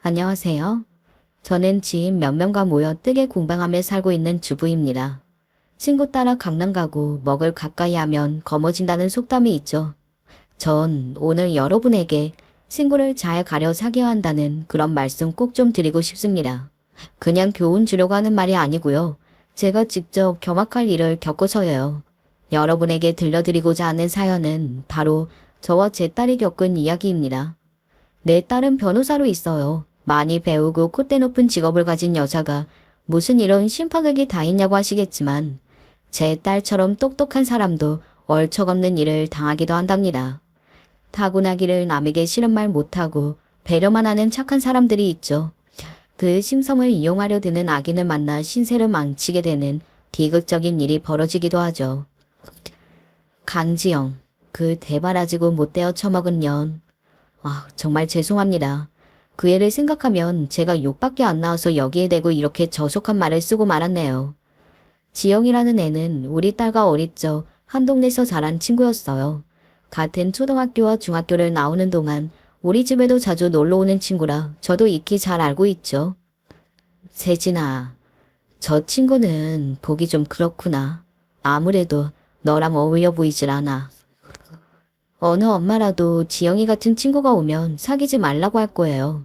안녕하세요. 저는 지인 몇 명과 모여 뜨개 공방하며 살고 있는 주부입니다. 친구 따라 강남 가고 먹을 가까이 하면 거머진다는 속담이 있죠. 전 오늘 여러분에게 친구를 잘 가려 사귀어야 한다는 그런 말씀 꼭 좀 드리고 싶습니다. 그냥 교훈 주려고 하는 말이 아니고요. 제가 직접 경악할 일을 겪어서요. 여러분에게 들려드리고자 하는 사연은 바로 저와 제 딸이 겪은 이야기입니다. 내 딸은 변호사로 있어요. 많이 배우고 콧대 높은 직업을 가진 여자가 무슨 이런 심파극이 다 있냐고 하시겠지만 제 딸처럼 똑똑한 사람도 얼척없는 일을 당하기도 한답니다. 타고나기를 남에게 싫은 말 못하고 배려만 하는 착한 사람들이 있죠. 그 심성을 이용하려 드는 악인을 만나 신세를 망치게 되는 비극적인 일이 벌어지기도 하죠. 강지영, 그 대바라지고 못되어 처먹은 년. 정말 죄송합니다. 그 애를 생각하면 제가 욕밖에 안 나와서 여기에 대고 이렇게 저속한 말을 쓰고 말았네요. 지영이라는 애는 우리 딸과 어릴 적 한 동네에서 자란 친구였어요. 같은 초등학교와 중학교를 나오는 동안 우리 집에도 자주 놀러 오는 친구라 저도 익히 잘 알고 있죠. 세진아, 저 친구는 보기 좀 그렇구나. 아무래도 너랑 어울려 보이질 않아. 어느 엄마라도 지영이 같은 친구가 오면 사귀지 말라고 할 거예요.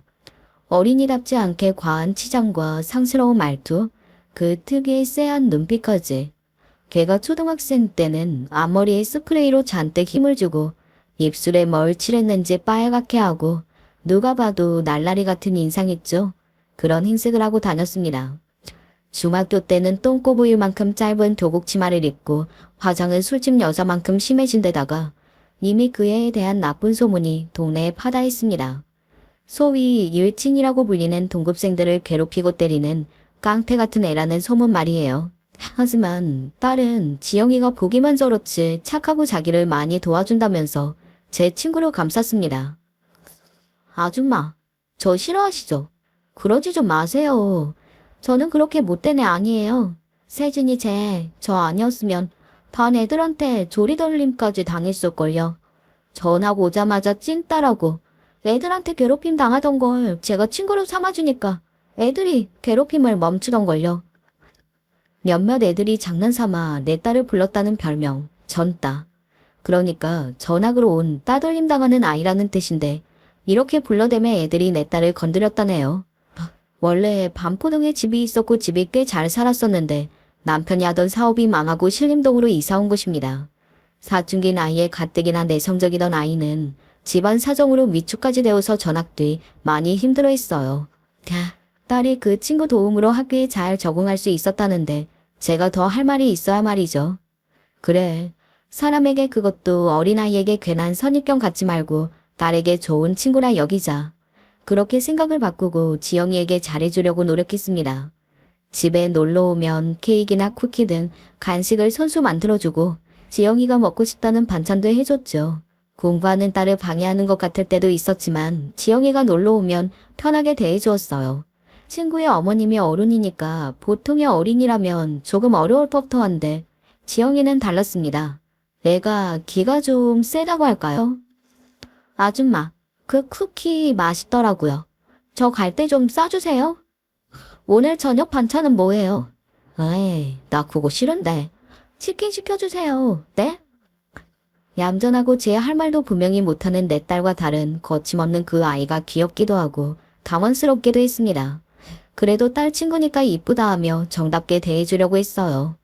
어린이답지 않게 과한 치장과 상스러운 말투, 그 특유의 쎄한 눈빛까지. 걔가 초등학생 때는 앞머리에 스프레이로 잔뜩 힘을 주고 입술에 뭘 칠했는지 빨갛게 하고 누가 봐도 날라리 같은 인상 있죠. 그런 행색을 하고 다녔습니다. 중학교 때는 똥꼬부유만큼 짧은 교복 치마를 입고 화장은 술집 여자만큼 심해진 데다가 이미 그 애에 대한 나쁜 소문이 동네에 파다했습니다. 소위 일진이라고 불리는 동급생들을 괴롭히고 때리는 깡패 같은 애라는 소문 말이에요. 하지만 딸은 지영이가 보기만 저렇지 착하고 자기를 많이 도와준다면서 제 친구를 감쌌습니다. 아줌마, 저 싫어하시죠? 그러지 좀 마세요. 저는 그렇게 못된 애 아니에요. 세진이 저 아니었으면 반 애들한테 조리돌림까지 당했을걸요. 전학 오자마자 찐따라고 애들한테 괴롭힘 당하던 걸 제가 친구로 삼아주니까 애들이 괴롭힘을 멈추던걸요. 몇몇 애들이 장난삼아 내 딸을 불렀다는 별명, 전따. 그러니까 전학으로 온 따돌림 당하는 아이라는 뜻인데 이렇게 불러대며 애들이 내 딸을 건드렸다네요. 원래 반포동에 집이 있었고 집이 꽤 잘 살았었는데 남편이 하던 사업이 망하고 신림동으로 이사 온 곳입니다. 사춘기 나이에 가뜩이나 내성적이던 아이는 집안 사정으로 위축까지 되어서 전학 뒤 많이 힘들어했어요. 딸이 그 친구 도움으로 학교에 잘 적응할 수 있었다는데 제가 더 할 말이 있어야 말이죠. 그래, 사람에게 그것도 어린아이에게 괜한 선입견 갖지 말고 딸에게 좋은 친구라 여기자. 그렇게 생각을 바꾸고 지영이에게 잘해주려고 노력했습니다. 집에 놀러 오면 케이크나 쿠키 등 간식을 손수 만들어주고 지영이가 먹고 싶다는 반찬도 해줬죠. 공부하는 딸을 방해하는 것 같을 때도 있었지만 지영이가 놀러 오면 편하게 대해주었어요. 친구의 어머님이 어른이니까 보통의 어린이라면 조금 어려울 법도 한데 지영이는 달랐습니다. 내가 기가 좀 세다고 할까요? 아줌마, 그 쿠키 맛있더라고요. 저 갈 때 좀 싸주세요. 오늘 저녁 반찬은 뭐예요? 에이, 나 그거 싫은데. 치킨 시켜주세요. 네? 얌전하고 제 할 말도 분명히 못하는 내 딸과 다른 거침없는 그 아이가 귀엽기도 하고 당황스럽기도 했습니다. 그래도 딸 친구니까 이쁘다 하며 정답게 대해주려고 했어요.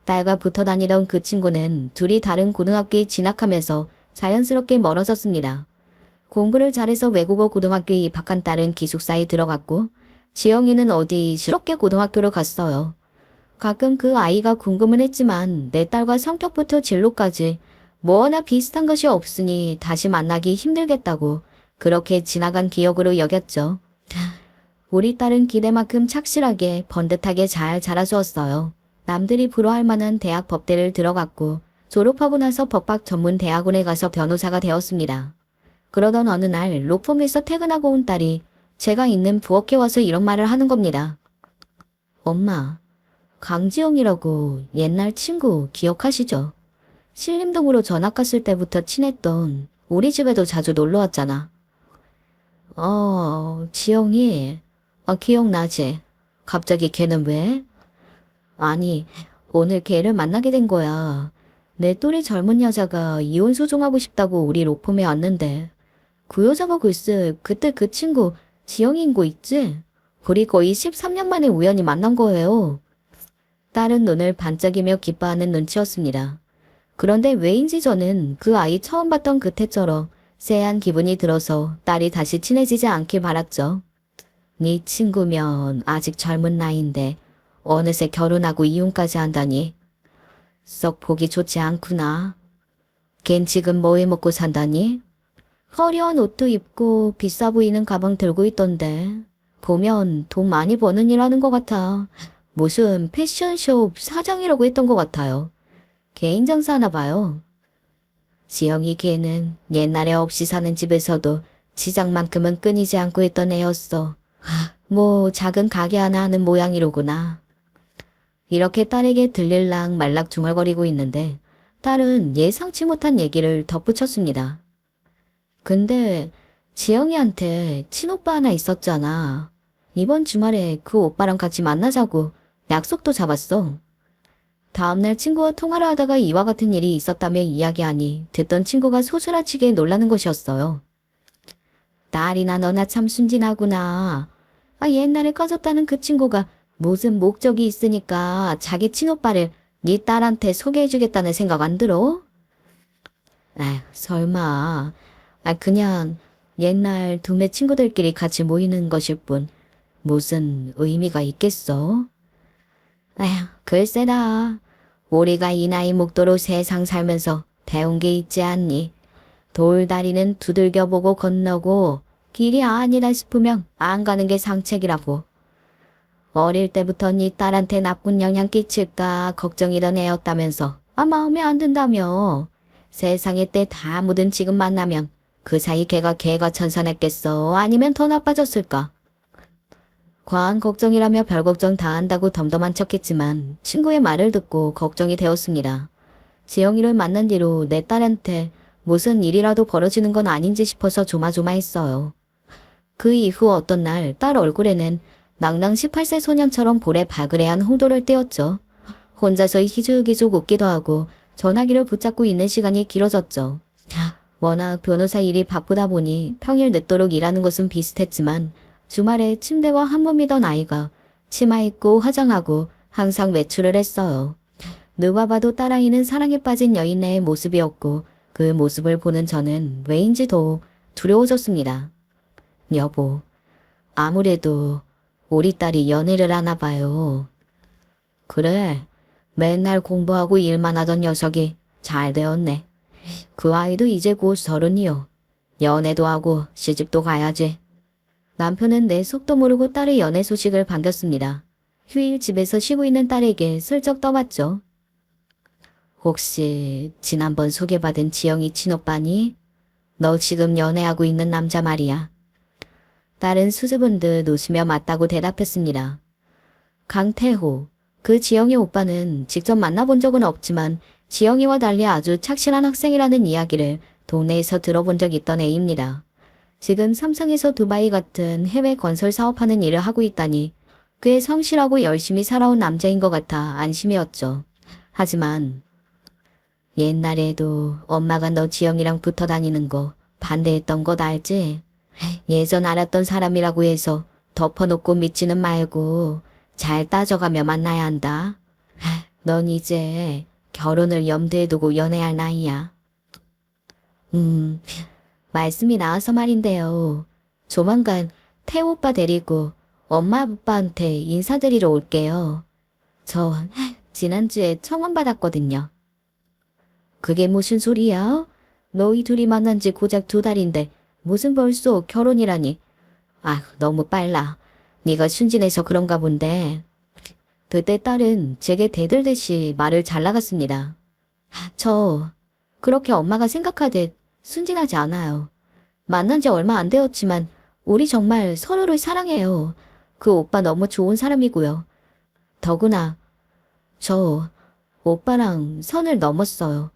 딸과 붙어 다니던 그 친구는 둘이 다른 고등학교에 진학하면서 자연스럽게 멀어졌습니다. 공부를 잘해서 외국어 고등학교에 입학한 딸은 기숙사에 들어갔고 지영이는 어디 실업계 고등학교를 갔어요. 가끔 그 아이가 궁금은 했지만 내 딸과 성격부터 진로까지 뭐 하나 비슷한 것이 없으니 다시 만나기 힘들겠다고 그렇게 지나간 기억으로 여겼죠. 우리 딸은 기대만큼 착실하게 번듯하게 잘 자라주었어요. 남들이 부러워할 만한 대학 법대를 들어갔고 졸업하고 나서 법학 전문 대학원에 가서 변호사가 되었습니다. 그러던 어느 날 로펌에서 퇴근하고 온 딸이 제가 있는 부엌에 와서 이런 말을 하는 겁니다. 엄마, 강지영이라고 옛날 친구 기억하시죠? 신림동으로 전학 갔을 때부터 친했던 우리 집에도 자주 놀러 왔잖아. 지영이, 기억나지? 갑자기 걔는 왜? 아니, 오늘 걔를 만나게 된 거야. 내 또래 젊은 여자가 이혼 소송하고 싶다고 우리 로펌에 왔는데, 그 여자가 글쎄, 그때 그 친구, 지영인 거 있지? 우리 거의 13년 만에 우연히 만난 거예요. 딸은 눈을 반짝이며 기뻐하는 눈치였습니다. 그런데 왜인지 저는 그 아이 처음 봤던 그때처럼 쎄한 기분이 들어서 딸이 다시 친해지지 않길 바랐죠. 네 친구면 아직 젊은 나이인데 어느새 결혼하고 이혼까지 한다니. 썩 보기 좋지 않구나. 걘 지금 뭐 해먹고 산다니? 화려한 옷도 입고 비싸 보이는 가방 들고 있던데. 보면 돈 많이 버는 일 하는 것 같아. 무슨 패션숍 사장이라고 했던 것 같아요. 개인 장사하나 봐요. 지영이 걔는 옛날에 없이 사는 집에서도 지장만큼은 끊이지 않고 있던 애였어. 뭐 작은 가게 하나 하는 모양이로구나. 이렇게 딸에게 들릴랑 말락 중얼거리고 있는데 딸은 예상치 못한 얘기를 덧붙였습니다. 근데 지영이한테 친오빠 하나 있었잖아. 이번 주말에 그 오빠랑 같이 만나자고 약속도 잡았어. 다음날 친구와 통화를 하다가 이와 같은 일이 있었다며 이야기하니 듣던 친구가 소스라치게 놀라는 것이었어요. 딸이나 너나 참 순진하구나. 옛날에 꺼졌다는 그 친구가 무슨 목적이 있으니까 자기 친오빠를 네 딸한테 소개해주겠다는 생각 안 들어? 설마. 그냥 옛날 동네 친구들끼리 같이 모이는 것일 뿐 무슨 의미가 있겠어? 글쎄다. 우리가 이 나이 목도로 세상 살면서 배운 게 있지 않니? 돌다리는 두들겨 보고 건너고 길이 아니라 싶으면 안 가는 게 상책이라고. 어릴 때부터 네 딸한테 나쁜 영향 끼칠까 걱정이던 애였다면서 마음에 안 든다며. 세상에 때 다 묻은 지금 만나면 그 사이 걔가 천선했겠어? 아니면 더 나빠졌을까? 과한 걱정이라며 별 걱정 다 한다고 덤덤한 척했지만 친구의 말을 듣고 걱정이 되었습니다. 지영이를 만난 뒤로 내 딸한테 무슨 일이라도 벌어지는 건 아닌지 싶어서 조마조마했어요. 그 이후 어떤 날 딸 얼굴에는 낭낭 18세 소년처럼 볼에 바그레한 홍도를 띄었죠. 혼자서 희죽희죽 웃기도 하고 전화기를 붙잡고 있는 시간이 길어졌죠. 워낙 변호사 일이 바쁘다 보니 평일 늦도록 일하는 것은 비슷했지만 주말에 침대와 한 몸이던 아이가 치마 입고 화장하고 항상 외출을 했어요. 누가 봐도 딸아이는 사랑에 빠진 여인의 모습이었고 그 모습을 보는 저는 왜인지 더 두려워졌습니다. 여보, 아무래도 우리 딸이 연애를 하나 봐요. 그래, 맨날 공부하고 일만 하던 녀석이 잘 되었네. 그 아이도 이제 곧 30이요. 연애도 하고 시집도 가야지. 남편은 내 속도 모르고 딸의 연애 소식을 반겼습니다. 휴일 집에서 쉬고 있는 딸에게 슬쩍 떠봤죠. 혹시 지난번 소개받은 지영이 친오빠니? 너 지금 연애하고 있는 남자 말이야. 딸은 수줍은 듯 웃으며 맞다고 대답했습니다. 강태호, 그 지영이 오빠는 직접 만나본 적은 없지만 지영이와 달리 아주 착실한 학생이라는 이야기를 동네에서 들어본 적 있던 애입니다. 지금 삼성에서 두바이 같은 해외 건설 사업하는 일을 하고 있다니 꽤 성실하고 열심히 살아온 남자인 것 같아 안심이었죠. 하지만 옛날에도 엄마가 너 지영이랑 붙어 다니는 거 반대했던 것 알지? 예전 알았던 사람이라고 해서 덮어놓고 믿지는 말고 잘 따져가며 만나야 한다. 넌 이제 결혼을 염두에 두고 연애할 나이야. 말씀이 나와서 말인데요. 조만간 태호 오빠 데리고 엄마 아빠한테 인사드리러 올게요. 저 지난주에 청원 받았거든요. 그게 무슨 소리야? 너희 둘이 만난 지 고작 2달인데 무슨 벌써 결혼이라니. 너무 빨라. 네가 순진해서 그런가 본데. 그때 딸은 제게 대들듯이 말을 잘 나갔습니다. 저 그렇게 엄마가 생각하듯 순진하지 않아요. 만난 지 얼마 안 되었지만 우리 정말 서로를 사랑해요. 그 오빠 너무 좋은 사람이고요. 더구나 저 오빠랑 선을 넘었어요.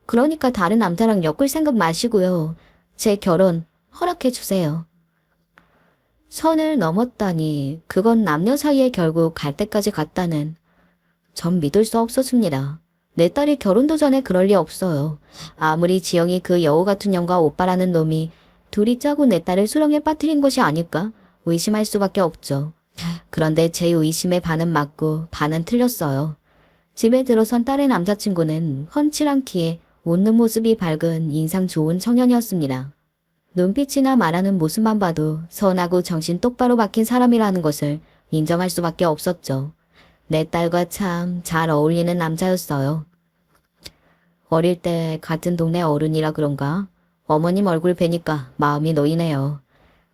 그러니까 다른 남자랑 엮을 생각 마시고요. 제 결혼 허락해 주세요. 선을 넘었다니 그건 남녀 사이에 결국 갈 때까지 갔다는. 전 믿을 수 없었습니다. 내 딸이 결혼도 전에 그럴 리 없어요. 아무리 지영이 그 여우 같은 년과 오빠라는 놈이 둘이 짜고 내 딸을 수렁에 빠뜨린 것이 아닐까 의심할 수밖에 없죠. 그런데 제 의심의 반은 맞고 반은 틀렸어요. 집에 들어선 딸의 남자친구는 훤칠한 키에 웃는 모습이 밝은 인상 좋은 청년이었습니다. 눈빛이나 말하는 모습만 봐도 선하고 정신 똑바로 박힌 사람이라는 것을 인정할 수밖에 없었죠. 내 딸과 참 잘 어울리는 남자였어요. 어릴 때 같은 동네 어른이라 그런가? 어머님 얼굴 뵈니까 마음이 놓이네요.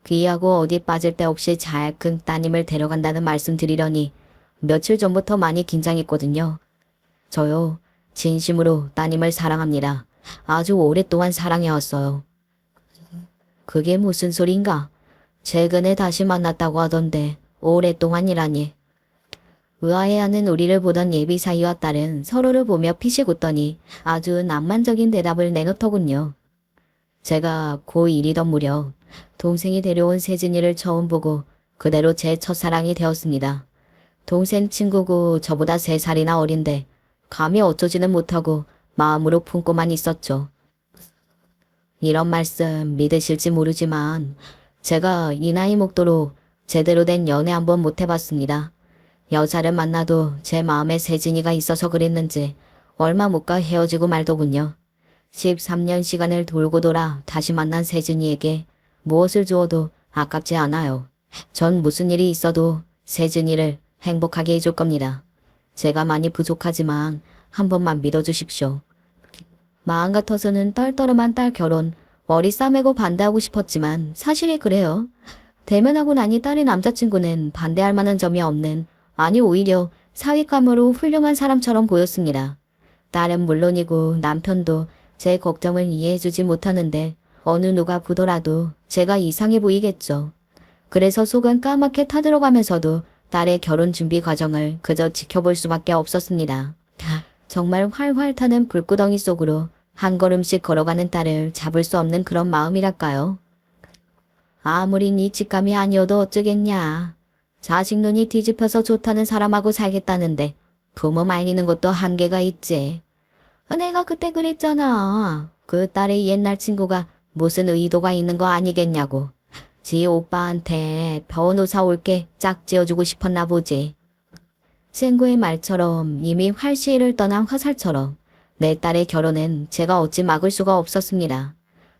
귀하고 어디 빠질 데 없이 잘 큰 따님을 데려간다는 말씀 드리려니 며칠 전부터 많이 긴장했거든요. 저요, 진심으로 따님을 사랑합니다. 아주 오랫동안 사랑해왔어요. 그게 무슨 소린가? 최근에 다시 만났다고 하던데 오랫동안이라니. 의아해하는 우리를 보던 예비 사이와 딸은 서로를 보며 피식 웃더니 아주 낭만적인 대답을 내놓더군요. 제가 고1이던 무렵 동생이 데려온 세진이를 처음 보고 그대로 제 첫사랑이 되었습니다. 동생 친구고 저보다 3살이나 어린데 감히 어쩌지는 못하고 마음으로 품고만 있었죠. 이런 말씀 믿으실지 모르지만 제가 이 나이 먹도록 제대로 된 연애 한번 못 해봤습니다. 여자를 만나도 제 마음에 세진이가 있어서 그랬는지 얼마 못 가 헤어지고 말더군요. 13년 시간을 돌고 돌아 다시 만난 세진이에게 무엇을 주어도 아깝지 않아요. 전 무슨 일이 있어도 세진이를 행복하게 해줄 겁니다. 제가 많이 부족하지만 한 번만 믿어주십시오. 마음 같아서는 떨떠름한 딸 결혼 머리 싸매고 반대하고 싶었지만 사실이 그래요. 대면하고 나니 딸의 남자친구는 반대할 만한 점이 없는, 아니 오히려 사윗감으로 훌륭한 사람처럼 보였습니다. 딸은 물론이고 남편도 제 걱정을 이해해주지 못하는데 어느 누가 보더라도 제가 이상해 보이겠죠. 그래서 속은 까맣게 타들어가면서도 딸의 결혼 준비 과정을 그저 지켜볼 수밖에 없었습니다. 정말 활활 타는 불구덩이 속으로 한 걸음씩 걸어가는 딸을 잡을 수 없는 그런 마음이랄까요. 아무리 네 직감이 아니어도 어쩌겠냐. 자식 눈이 뒤집혀서 좋다는 사람하고 살겠다는데 부모 말리는 것도 한계가 있지. 내가 그때 그랬잖아. 그 딸의 옛날 친구가 무슨 의도가 있는 거 아니겠냐고. 지 오빠한테 변호사 올게 짝지어주고 싶었나 보지. 생구의 말처럼 이미 활시위를 떠난 화살처럼 내 딸의 결혼은 제가 어찌 막을 수가 없었습니다.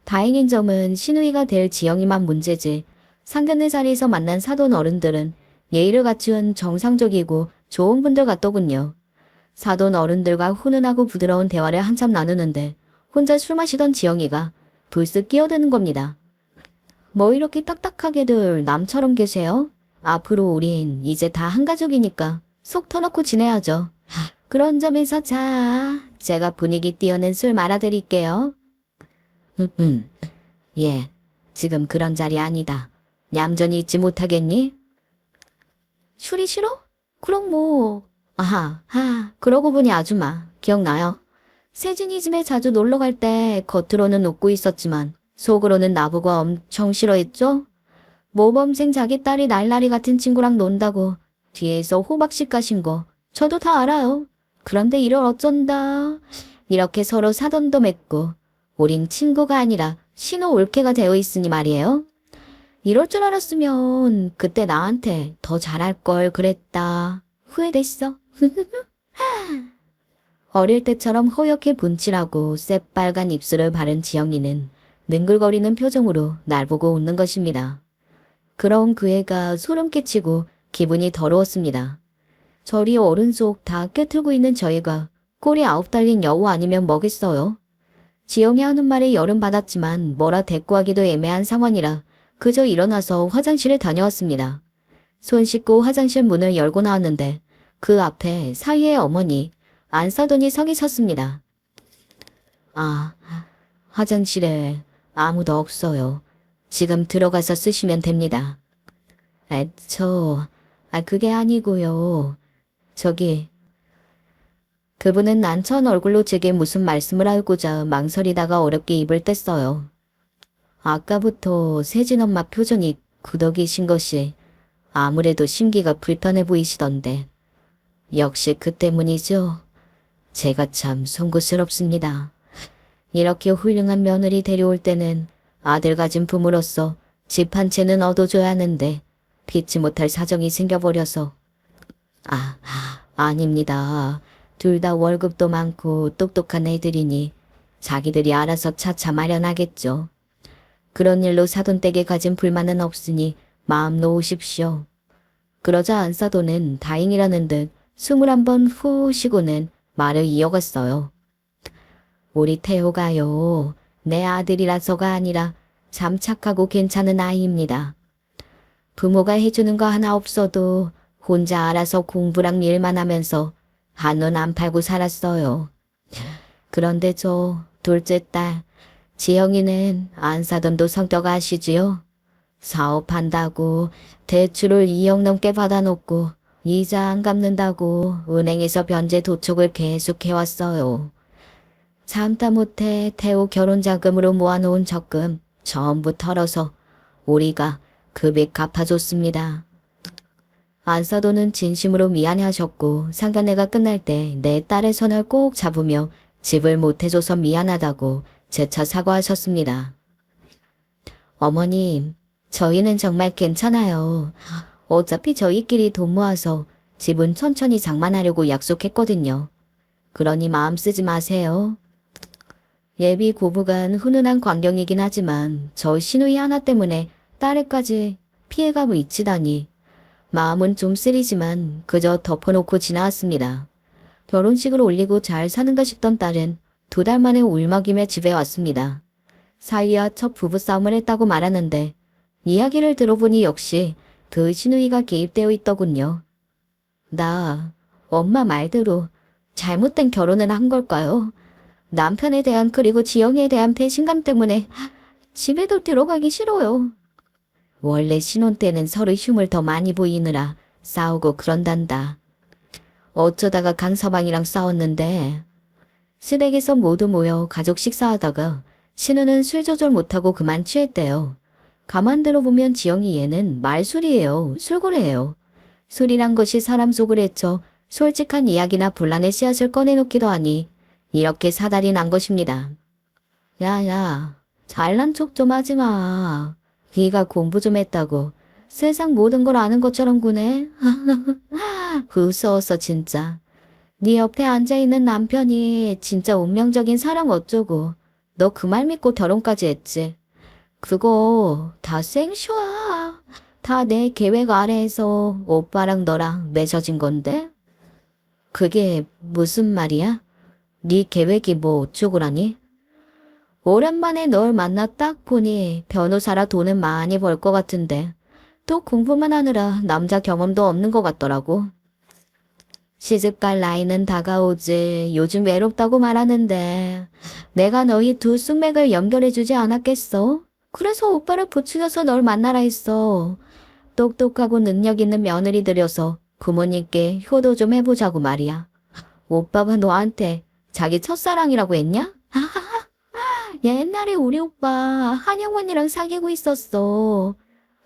다행인 점은 시누이가 될 지영이만 문제지 상견례 자리에서 만난 사돈 어른들은 예의를 갖춘 정상적이고 좋은 분들 같더군요. 사돈 어른들과 훈훈하고 부드러운 대화를 한참 나누는데 혼자 술 마시던 지영이가 불쑥 끼어드는 겁니다. 뭐 이렇게 딱딱하게들 남처럼 계세요? 앞으로 우린 이제 다 한 가족이니까 속 터놓고 지내야죠. 그런 점에서 자, 제가 분위기 띄우는 술 말아드릴게요. 예, 지금 그런 자리 아니다. 얌전히 있지 못하겠니? 술이 싫어? 그럼 뭐... 그러고 보니 아줌마 기억나요? 세진이 집에 자주 놀러 갈 때 겉으로는 웃고 있었지만 속으로는 나보고 엄청 싫어했죠? 모범생 자기 딸이 날라리 같은 친구랑 논다고 뒤에서 호박씨 까신 거 저도 다 알아요. 그런데 이를 어쩐다. 이렇게 서로 사돈도 맺고 우린 친구가 아니라 신호 올케가 되어 있으니 말이에요. 이럴 줄 알았으면 그때 나한테 더 잘할 걸 그랬다. 후회됐어. 어릴 때처럼 허옇게 분칠하고 새빨간 입술을 바른 지영이는 능글거리는 표정으로 날 보고 웃는 것입니다. 그럼 그 애가 소름 끼치고 기분이 더러웠습니다. 저리 어른 속 다 꿰뚫고 있는 저희가 꼬리 9 달린 여우 아니면 뭐겠어요. 지영이 하는 말에 열은 받았지만 뭐라 대꾸하기도 애매한 상황이라 그저 일어나서 화장실에 다녀왔습니다. 손 씻고 화장실 문을 열고 나왔는데 그 앞에 사위의 어머니 안사돈이 서기 섰습니다. 화장실에 아무도 없어요. 지금 들어가서 쓰시면 됩니다. 그게 아니고요. 저기... 그분은 난처한 얼굴로 제게 무슨 말씀을 하고자 망설이다가 어렵게 입을 뗐어요. 아까부터 세진 엄마 표정이 구덕이신 것이 아무래도 심기가 불편해 보이시던데. 역시 그 때문이죠. 제가 참 송구스럽습니다. 이렇게 훌륭한 며느리 데려올 때는 아들 가진 부모로서 집 한 채는 얻어줘야 하는데 피치 못할 사정이 생겨버려서. 아닙니다. 둘 다 월급도 많고 똑똑한 애들이니 자기들이 알아서 차차 마련하겠죠. 그런 일로 사돈댁에 가진 불만은 없으니 마음 놓으십시오. 그러자 안사돈은 다행이라는 듯 21번 후 쉬고는 말을 이어갔어요. 우리 태호가요. 내 아들이라서가 아니라 참 착하고 괜찮은 아이입니다. 부모가 해주는 거 하나 없어도 혼자 알아서 공부랑 일만 하면서 한눈 안 팔고 살았어요. 그런데 저 둘째 딸 지영이는 안사돈도 성격 아시지요? 사업한다고 대출을 2억 넘게 받아놓고 이자 안 갚는다고 은행에서 변제 도촉을 계속 해왔어요. 참다 못해 태호 결혼 자금으로 모아놓은 적금 전부 털어서 우리가 그 빚 갚아줬습니다. 안사돈은 진심으로 미안해하셨고 상견례가 끝날 때 내 딸의 손을 꼭 잡으며 집을 못해줘서 미안하다고 재차 사과하셨습니다. 어머님, 저희는 정말 괜찮아요. 어차피 저희끼리 돈 모아서 집은 천천히 장만하려고 약속했거든요. 그러니 마음 쓰지 마세요. 예비 고부간 훈훈한 광경이긴 하지만 저 시누이 하나 때문에 딸에까지 피해가 미치다니 마음은 좀 쓰리지만 그저 덮어놓고 지나왔습니다. 결혼식을 올리고 잘 사는가 싶던 딸은 2달 만에 울먹이며 집에 왔습니다. 사위와 첫 부부싸움을 했다고 말하는데 이야기를 들어보니 역시 그 시누이가 개입되어 있더군요. 나 엄마 말대로 잘못된 결혼을 한 걸까요? 남편에 대한 그리고 지영이에 대한 배신감 때문에 집에도 들어가기 싫어요. 원래 신혼 때는 서로 흉을 더 많이 보이느라 싸우고 그런단다. 어쩌다가 강서방이랑 싸웠는데 시댁에서 모두 모여 가족 식사하다가 신우는 술 조절 못하고 그만 취했대요. 가만 들어보면 지영이 얘는 말술이에요. 술고래예요. 술이란 것이 사람 속을 헤쳐 솔직한 이야기나 분란의 씨앗을 꺼내놓기도 하니 이렇게 사달이 난 것입니다. 야야, 잘난 척 좀 하지 마. 네가 공부 좀 했다고 세상 모든 걸 아는 것처럼 구네. 무서웠어 진짜. 네 옆에 앉아있는 남편이 진짜 운명적인 사랑 어쩌고 너 그 말 믿고 결혼까지 했지. 그거 다 생쇼야. 다 내 계획 아래에서 오빠랑 너랑 맺어진 건데? 그게 무슨 말이야? 네 계획이 뭐 어쩌고라니? 오랜만에 널 만나 딱 보니 변호사라 돈은 많이 벌 것 같은데 또 공부만 하느라 남자 경험도 없는 것 같더라고. 시집갈 나이는 다가오지. 요즘 외롭다고 말하는데 내가 너희 두 숙맥을 연결해주지 않았겠어? 그래서 오빠를 부추겨서 널 만나라 했어. 똑똑하고 능력 있는 며느리 들여서 부모님께 효도 좀 해보자고 말이야. 오빠가 너한테 자기 첫사랑이라고 했냐? 옛날에 우리 오빠 한영 언니랑 사귀고 있었어.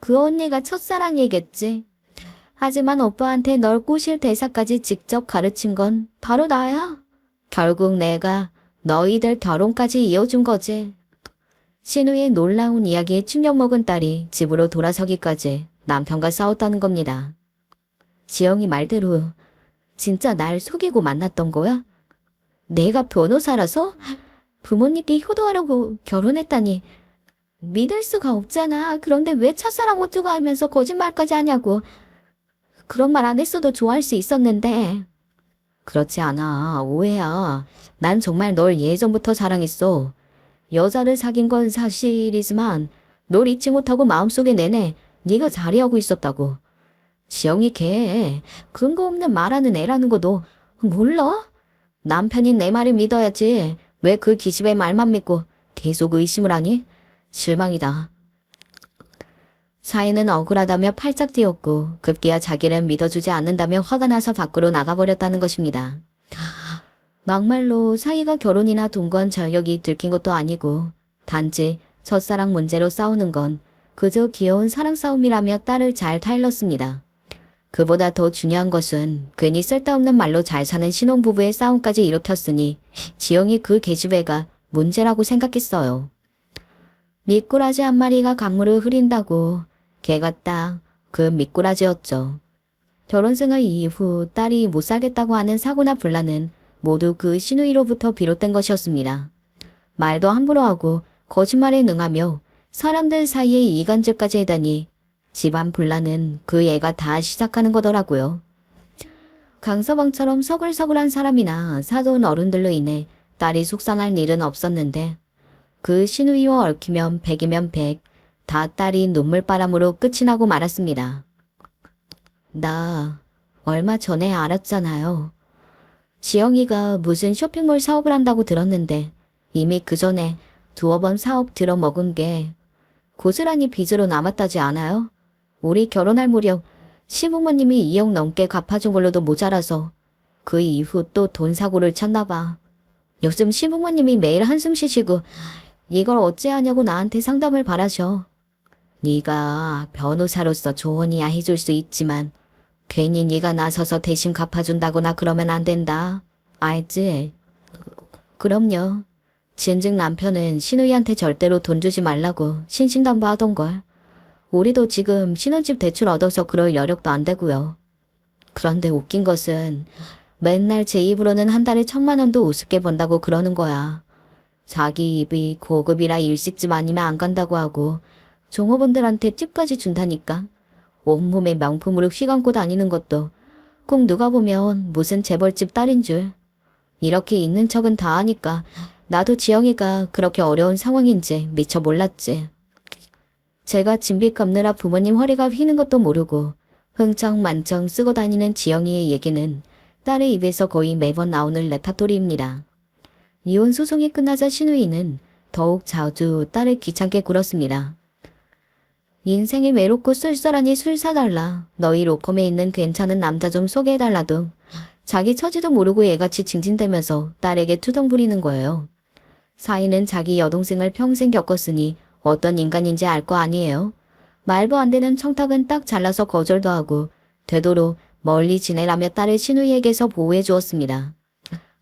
그 언니가 첫사랑이겠지. 하지만 오빠한테 널 꼬실 대사까지 직접 가르친 건 바로 나야. 결국 내가 너희들 결혼까지 이어준 거지. 신우의 놀라운 이야기에 충격 먹은 딸이 집으로 돌아서기까지 남편과 싸웠다는 겁니다. 지영이 말대로 진짜 날 속이고 만났던 거야? 내가 변호사라서 부모님께 효도하려고 결혼했다니 믿을 수가 없잖아. 그런데 왜 첫사랑 어쩌고 하면서 거짓말까지 하냐고. 그런 말 안 했어도 좋아할 수 있었는데. 그렇지 않아. 오해야. 난 정말 널 예전부터 사랑했어. 여자를 사귄 건 사실이지만 널 잊지 못하고 마음속에 내내 네가 자리하고 있었다고. 지영이 걔 근거 없는 말하는 애라는 거 너 몰라? 남편인 내 말을 믿어야지. 왜 그 기집애 말만 믿고 계속 의심을 하니? 실망이다. 사위는 억울하다며 팔짝 뛰었고 급기야 자기를 믿어주지 않는다며 화가 나서 밖으로 나가버렸다는 것입니다. 막말로 사위가 결혼이나 동거한 전력이 들킨 것도 아니고 단지 첫사랑 문제로 싸우는 건 그저 귀여운 사랑 싸움이라며 딸을 잘 타일렀습니다. 그보다 더 중요한 것은 괜히 쓸데없는 말로 잘 사는 신혼부부의 싸움까지 일으켰으니 지영이 그 계집애가 문제라고 생각했어요. 미꾸라지 한 마리가 강물을 흐린다고 걔가 딱 그 미꾸라지였죠. 결혼 생활 이후 딸이 못 살겠다고 하는 사고나 분란은 모두 그 신우이로부터 비롯된 것이었습니다. 말도 함부로 하고 거짓말에 능하며 사람들 사이에 이간질까지 해다니 집안 분란은 그 애가 다 시작하는 거더라고요. 강서방처럼 서글서글한 사람이나 사돈 어른들로 인해 딸이 속상할 일은 없었는데 그 신우이와 얽히면 백이면 백, 다 딸이 눈물바람으로 끝이 나고 말았습니다. 나 얼마 전에 알았잖아요. 지영이가 무슨 쇼핑몰 사업을 한다고 들었는데 이미 그 전에 두어 번 사업 들어먹은 게 고스란히 빚으로 남았다지 않아요? 우리 결혼할 무렵 시부모님이 2억 넘게 갚아준 걸로도 모자라서 그 이후 또 돈 사고를 쳤나 봐. 요즘 시부모님이 매일 한숨 쉬시고 이걸 어찌하냐고 나한테 상담을 바라셔. 네가 변호사로서 조언이야 해줄 수 있지만 괜히 네가 나서서 대신 갚아준다거나 그러면 안 된다. 알지? 그럼요. 진즉 남편은 신우이한테 절대로 돈 주지 말라고 신신당부하던걸. 우리도 지금 신혼집 대출 얻어서 그럴 여력도 안 되고요. 그런데 웃긴 것은 맨날 제 입으로는 한 달에 1,000만 원도 우습게 번다고 그러는 거야. 자기 입이 고급이라 일식집 아니면 안 간다고 하고 종업원들한테 팁까지 준다니까. 온몸에 명품으로 휘감고 다니는 것도 꼭 누가 보면 무슨 재벌집 딸인 줄. 이렇게 있는 척은 다 하니까 나도 지영이가 그렇게 어려운 상황인지 미처 몰랐지. 제가 진빚 갚느라 부모님 허리가 휘는 것도 모르고 흥청만청 쓰고 다니는 지영이의 얘기는 딸의 입에서 거의 매번 나오는 레파토리입니다. 이혼 소송이 끝나자 신우이는 더욱 자주 딸을 귀찮게 굴었습니다. 인생이 외롭고 쓸쓸하니 술 사달라. 너희 로컴에 있는 괜찮은 남자 좀 소개해달라도 자기 처지도 모르고 애같이 징징대면서 딸에게 투정 부리는 거예요. 사위는 자기 여동생을 평생 겪었으니 어떤 인간인지 알 거 아니에요. 말도 안 되는 청탁은 딱 잘라서 거절도 하고 되도록 멀리 지내라며 딸을 신우이에게서 보호해 주었습니다.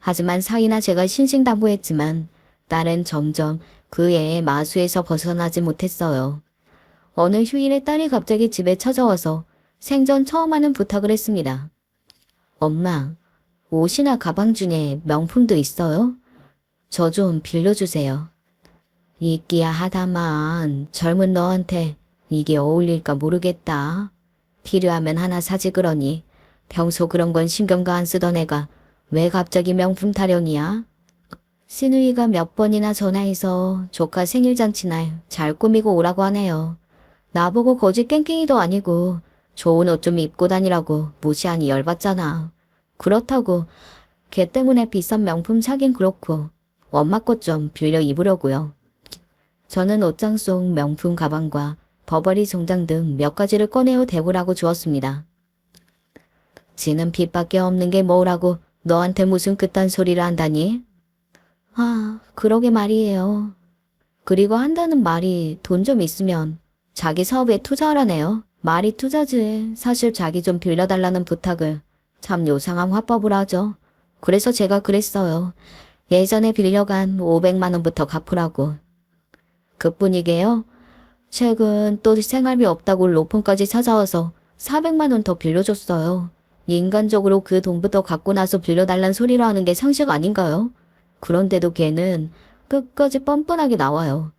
하지만 사위나 제가 신신당부했지만 딸은 점점 그 애의 마수에서 벗어나지 못했어요. 어느 휴일에 딸이 갑자기 집에 찾아와서 생전 처음 하는 부탁을 했습니다. 엄마, 옷이나 가방 중에 명품도 있어요? 저 좀 빌려주세요. 있기야 하다만 젊은 너한테 이게 어울릴까 모르겠다. 필요하면 하나 사지 그러니 평소 그런 건 신경도 안 쓰던 애가 왜 갑자기 명품 타령이야? 신우이가 몇 번이나 전화해서 조카 생일잔치날 잘 꾸미고 오라고 하네요. 나보고 거지 깽깽이도 아니고 좋은 옷 좀 입고 다니라고 무시하니 열받잖아. 그렇다고 걔 때문에 비싼 명품 사긴 그렇고 엄마 것 좀 빌려 입으려고요. 저는 옷장 속 명품 가방과 버버리 종장 등 몇 가지를 꺼내어 대보라고 주었습니다. 지는 빚밖에 없는 게 뭐라고 너한테 무슨 그딴 소리를 한다니? 아, 그러게 말이에요. 그리고 한다는 말이 돈 좀 있으면 자기 사업에 투자하라네요. 말이 투자지. 사실 자기 좀 빌려달라는 부탁을 참 요상한 화법을 하죠. 그래서 제가 그랬어요. 예전에 빌려간 500만 원부터 갚으라고. 그뿐이게요. 최근 또 생활비 없다고 로펌까지 찾아와서 400만 원 더 빌려줬어요. 인간적으로 그 돈부터 갖고 나서 빌려달란 소리로 하는 게 상식 아닌가요? 그런데도 걔는 끝까지 뻔뻔하게 나와요.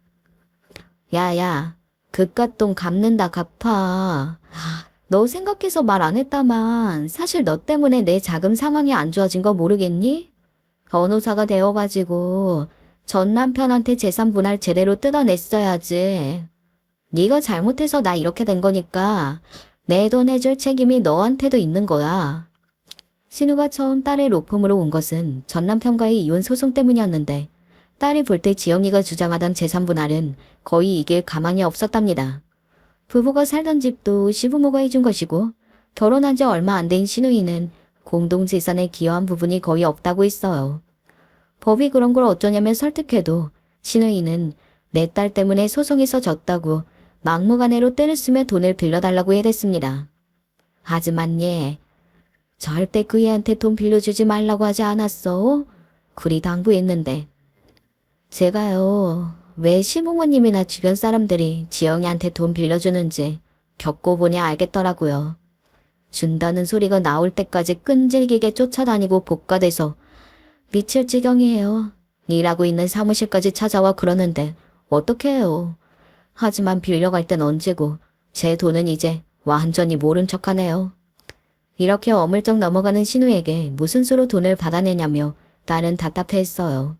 야야, 그깟 돈 갚는다 갚아. 너 생각해서 말 안 했다만 사실 너 때문에 내 자금 상황이 안 좋아진 거 모르겠니? 변호사가 되어가지고 전 남편한테 재산 분할 제대로 뜯어냈어야지. 네가 잘못해서 나 이렇게 된 거니까 내 돈 해줄 책임이 너한테도 있는 거야. 신우가 처음 딸의 로펌으로 온 것은 전 남편과의 이혼 소송 때문이었는데 딸이 볼 때 지영이가 주장하던 재산 분할은 거의 이길 가망이 없었답니다. 부부가 살던 집도 시부모가 해준 것이고 결혼한 지 얼마 안 된 신우이는 공동재산에 기여한 부분이 거의 없다고 했어요. 법이 그런 걸 어쩌냐면 설득해도 신우이는 내 딸 때문에 소송에서 졌다고 막무가내로 떼를 쓰며 돈을 빌려달라고 해댔습니다. 하지만 얘 절대 그 애한테 돈 빌려주지 말라고 하지 않았어? 그리 당부했는데 제가요 왜 시부모님이나 주변 사람들이 지영이한테 돈 빌려주는지 겪고보니 알겠더라고요. 준다는 소리가 나올 때까지 끈질기게 쫓아다니고 복가돼서 미칠 지경이에요. 일하고 있는 사무실까지 찾아와 그러는데 어떡해요. 하지만 빌려갈 땐 언제고 제 돈은 이제 완전히 모른 척하네요. 이렇게 어물쩍 넘어가는 신우에게 무슨 수로 돈을 받아내냐며 딸은 답답해했어요.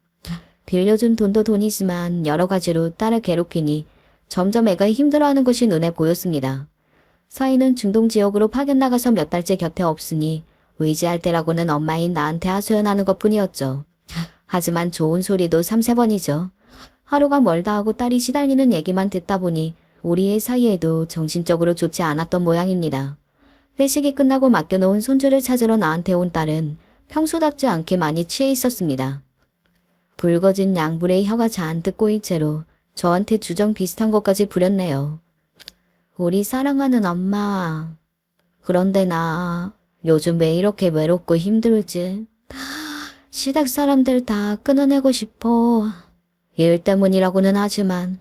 빌려준 돈도 돈이지만 여러 가지로 딸을 괴롭히니 점점 애가 힘들어하는 것이 눈에 보였습니다. 사이는 중동 지역으로 파견 나가서 몇 달째 곁에 없으니 의지할 때라고는 엄마인 나한테 하소연하는 것뿐이었죠. 하지만 좋은 소리도 3~4번이죠. 하루가 멀다 하고 딸이 시달리는 얘기만 듣다 보니 우리의 사이에도 정신적으로 좋지 않았던 모양입니다. 회식이 끝나고 맡겨놓은 손주를 찾으러 나한테 온 딸은 평소답지 않게 많이 취해 있었습니다. 붉어진 양불에 혀가 잔뜩 꼬인 채로 저한테 주정 비슷한 것까지 부렸네요. 우리 사랑하는 엄마. 그런데 나 요즘 왜 이렇게 외롭고 힘들지? 시댁 사람들 다 끊어내고 싶어. 일 때문이라고는 하지만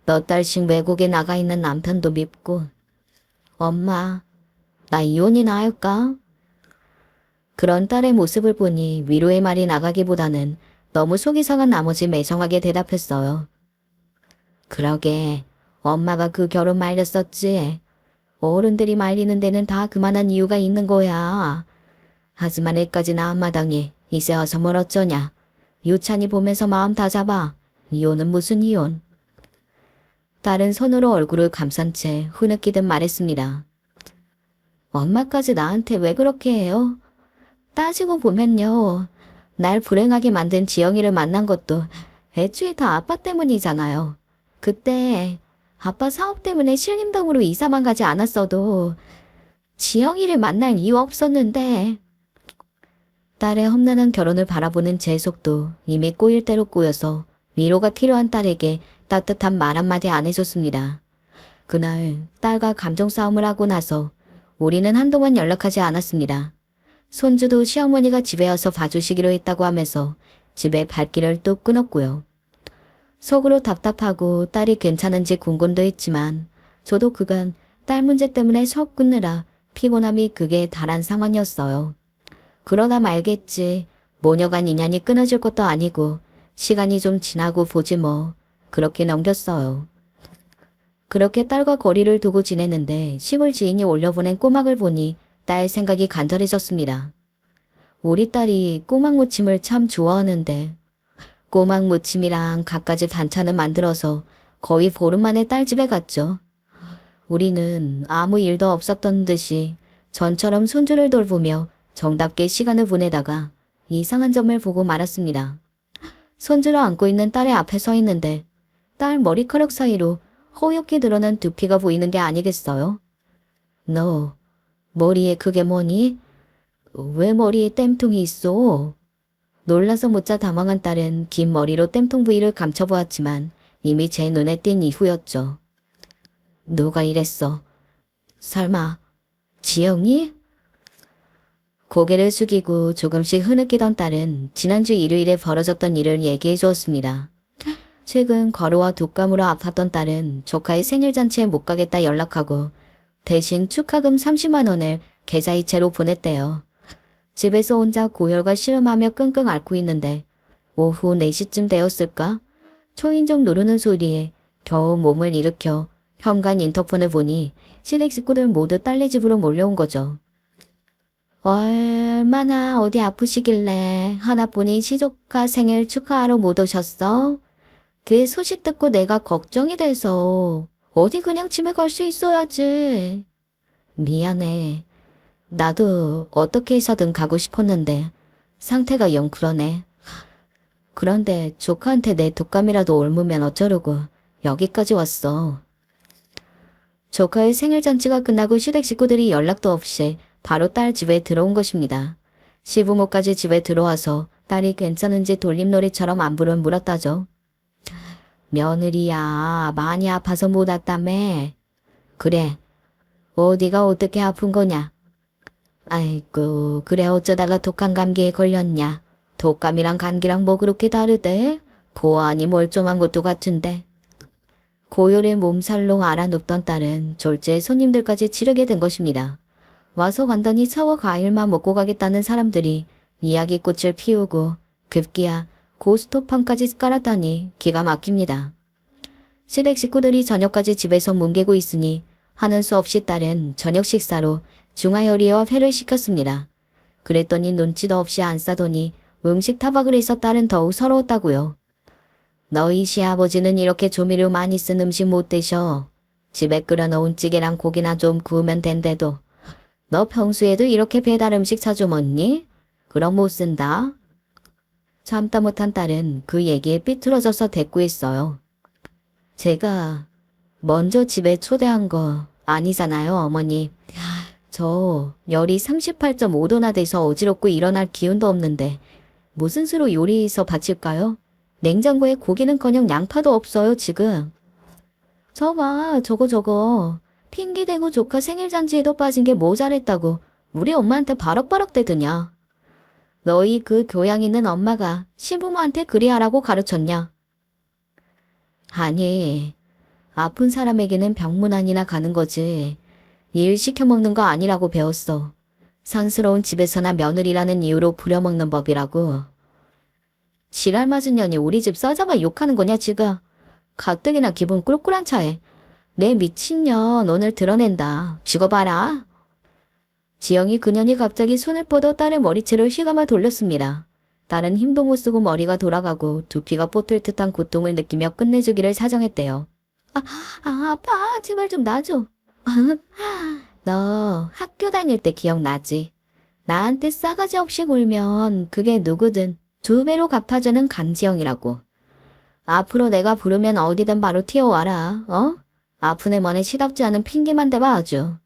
몇 달씩 외국에 나가 있는 남편도 밉고. 엄마, 나 이혼이나 할까? 그런 딸의 모습을 보니 위로의 말이 나가기보다는 너무 속이 상한 나머지 매정하게 대답했어요. 그러게, 엄마가 그 결혼 말렸었지. 어른들이 말리는 데는 다 그만한 이유가 있는 거야. 하지만 애까지 나 한마당에 이제 와서 뭘 어쩌냐. 유찬이 보면서 마음 다 잡아. 이혼은 무슨 이혼. 딸은 손으로 얼굴을 감싼 채 흐느끼듯 말했습니다. 엄마까지 나한테 왜 그렇게 해요? 따지고 보면요. 날 불행하게 만든 지영이를 만난 것도 애초에 다 아빠 때문이잖아요. 그때 아빠 사업 때문에 신림동으로 이사만 가지 않았어도 지영이를 만날 이유 없었는데. 딸의 험난한 결혼을 바라보는 제 속도 이미 꼬일 대로 꼬여서 위로가 필요한 딸에게 따뜻한 말 한마디 안 해줬습니다. 그날 딸과 감정 싸움을 하고 나서 우리는 한동안 연락하지 않았습니다. 손주도 시어머니가 집에 와서 봐주시기로 했다고 하면서 집에 발길을 또 끊었고요. 속으로 답답하고 딸이 괜찮은지 궁금도 했지만 저도 그간 딸 문제 때문에 석 끊느라 피곤함이 극에 달한 상황이었어요. 그러다 말겠지. 모녀간 인연이 끊어질 것도 아니고 시간이 좀 지나고 보지 뭐. 그렇게 넘겼어요. 그렇게 딸과 거리를 두고 지내는데 시골 지인이 올려보낸 꼬막을 보니 딸 생각이 간절해졌습니다. 우리 딸이 꼬막 무침을 참 좋아하는데 꼬막 무침이랑 갖가지 반찬을 만들어서 거의 보름 만에 딸 집에 갔죠. 우리는 아무 일도 없었던 듯이 전처럼 손주를 돌보며 정답게 시간을 보내다가 이상한 점을 보고 말았습니다. 손주를 안고 있는 딸의 앞에 서 있는데 딸 머리카락 사이로 허옇게 드러난 두피가 보이는 게 아니겠어요? 너 머리에 그게 뭐니? 왜 머리에 땜통이 있어? 놀라서 묻자 당황한 딸은 긴 머리로 땜통 부위를 감춰보았지만 이미 제 눈에 띈 이후였죠. 누가 이랬어? 설마 지영이? 고개를 숙이고 조금씩 흐느끼던 딸은 지난주 일요일에 벌어졌던 일을 얘기해 주었습니다. 최근 과로와 독감으로 아팠던 딸은 조카의 생일잔치에 못 가겠다 연락하고 대신 축하금 30만 원을 계좌이체로 보냈대요. 집에서 혼자 고열과 씨름하며 끙끙 앓고 있는데 오후 4시쯤 되었을까? 초인종 누르는 소리에 겨우 몸을 일으켜 현관 인터폰을 보니 시댁 식구들 모두 딸네 집으로 몰려온 거죠. 얼마나 어디 아프시길래 하나뿐인 시조카 생일 축하하러 못 오셨어? 그 소식 듣고 내가 걱정이 돼서 어디 그냥 집에 갈 수 있어야지. 미안해. 나도 어떻게 해서든 가고 싶었는데 상태가 영 그러네. 그런데 조카한테 내 독감이라도 옮으면 어쩌려고 여기까지 왔어. 조카의 생일잔치가 끝나고 시댁 식구들이 연락도 없이 바로 딸 집에 들어온 것입니다. 시부모까지 집에 들어와서 딸이 괜찮은지 돌림놀이처럼 안부를 물었다죠. 며느리야, 많이 아파서 못 왔다며. 그래, 어디가 어떻게 아픈 거냐? 아이고, 그래 어쩌다가 독한 감기에 걸렸냐? 독감이랑 감기랑 뭐 그렇게 다르대? 보아하니 멀쩡한 것도 같은데. 고열의 몸살로 알아눕던 딸은 졸지에 손님들까지 지르게 된 것입니다. 와서 간단히 사워 과일만 먹고 가겠다는 사람들이 이야기꽃을 피우고 급기야 고스톱판까지 깔았다니 기가 막힙니다. 시댁 식구들이 저녁까지 집에서 뭉개고 있으니 하는 수 없이 딸은 저녁 식사로 중화요리와 회를 시켰습니다. 그랬더니 눈치도 없이 안 싸더니 음식 타박을 해서 딸은 더욱 서러웠다고요. 너희 시아버지는 이렇게 조미료 많이 쓴 음식 못 드셔. 집에 끓여놓은 찌개랑 고기나 좀 구우면 된대도. 너 평소에도 이렇게 배달 음식 자주 먹니? 그럼 못 쓴다. 참다 못한 딸은 그 얘기에 삐뚤어져서 대꾸했어요. 제가 먼저 집에 초대한 거 아니잖아요, 어머니. 저 열이 38.5도나 돼서 어지럽고 일어날 기운도 없는데 무슨 수로 요리해서 바칠까요? 냉장고에 고기는커녕 양파도 없어요, 지금. 저봐, 저거. 핑계대고 조카 생일잔치에도 빠진 게 모자랬다고 우리 엄마한테 바럭바럭 대드냐. 너희 그 교양 있는 엄마가 시부모한테 그리 하라고 가르쳤냐? 아니, 아픈 사람에게는 병문안이나 가는 거지. 일 시켜 먹는 거 아니라고 배웠어. 상스러운 집에서나 며느리라는 이유로 부려먹는 법이라고. 지랄 맞은 년이 우리 집 싸잡아 욕하는 거냐 지금. 가뜩이나 기분 꿀꿀한 차에. 내 미친년 오늘 드러낸다. 죽어봐라. 지영이 그년이 갑자기 손을 뻗어 딸의 머리채를 휘감아 돌렸습니다. 딸은 힘도 못 쓰고 머리가 돌아가고 두피가 뻗을 듯한 고통을 느끼며 끝내주기를 사정했대요. 아빠 제발 좀 놔줘. 너 학교 다닐 때 기억나지? 나한테 싸가지 없이 굴면 그게 누구든 2배로 갚아주는 강지영이라고. 앞으로 내가 부르면 어디든 바로 튀어와라. 어? 아픈 애 머네 시답지 않은 핑계만 대봐 아주.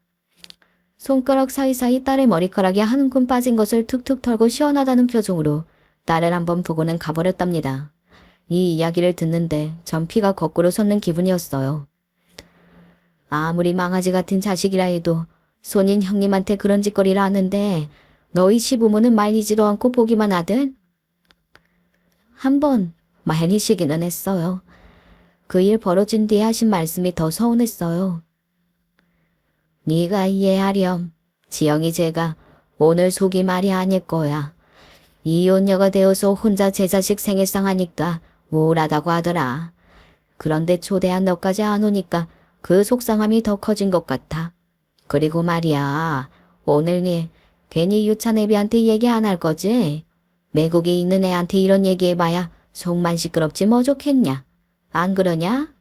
손가락 사이사이 딸의 머리카락에 한 움큼 빠진 것을 툭툭 털고 시원하다는 표정으로 딸을 한번 보고는 가버렸답니다. 이 이야기를 듣는데 전 피가 거꾸로 솟는 기분이었어요. 아무리 망아지 같은 자식이라 해도 손인 형님한테 그런 짓거리를 하는데 너희 시부모는 말리지도 않고 보기만 하든? 한번 말리시기는 했어요. 그 일 벌어진 뒤에 하신 말씀이 더 서운했어요. 네가 이해하렴. 지영이 제가 오늘 속이 말이 아닐 거야. 이혼녀가 되어서 혼자 제 자식 생일상 하니까 우울하다고 하더라. 그런데 초대한 너까지 안 오니까 그 속상함이 더 커진 것 같아. 그리고 말이야, 오늘 니 괜히 유찬 애비한테 얘기 안 할 거지? 외국에 있는 애한테 이런 얘기해봐야 속만 시끄럽지 뭐 좋겠냐? 안 그러냐?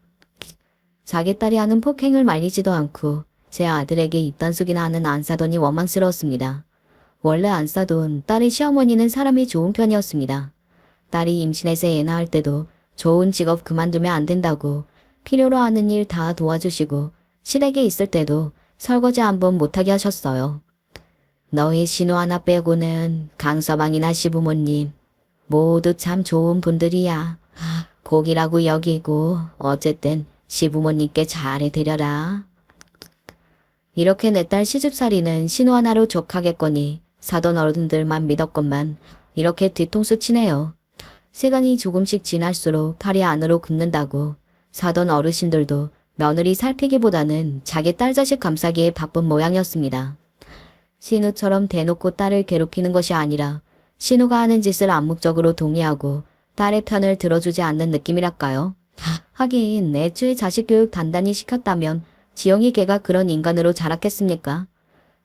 자기 딸이 하는 폭행을 말리지도 않고 제 아들에게 입단속이나 하는 안사돈이 원망스러웠습니다. 원래 안사돈 딸의 시어머니는 사람이 좋은 편이었습니다. 딸이 임신해서 애 낳을 때도 좋은 직업 그만두면 안 된다고 필요로 하는 일 다 도와주시고 시댁에 있을 때도 설거지 한 번 못하게 하셨어요. 너희 신우 하나 빼고는 강서방이나 시부모님 모두 참 좋은 분들이야. 복이라고 여기고 어쨌든 시부모님께 잘해드려라. 이렇게 내 딸 시집살이는 신우 하나로 족하겠거니 사돈 어른들만 믿었건만 이렇게 뒤통수 치네요. 시간이 조금씩 지날수록 팔이 안으로 굽는다고 사돈 어르신들도 며느리 살피기보다는 자기 딸 자식 감싸기에 바쁜 모양이었습니다. 신우처럼 대놓고 딸을 괴롭히는 것이 아니라 신우가 하는 짓을 암묵적으로 동의하고 딸의 편을 들어주지 않는 느낌이랄까요. 하긴 애초에 자식 교육 단단히 시켰다면 지영이 걔가 그런 인간으로 자랐겠습니까?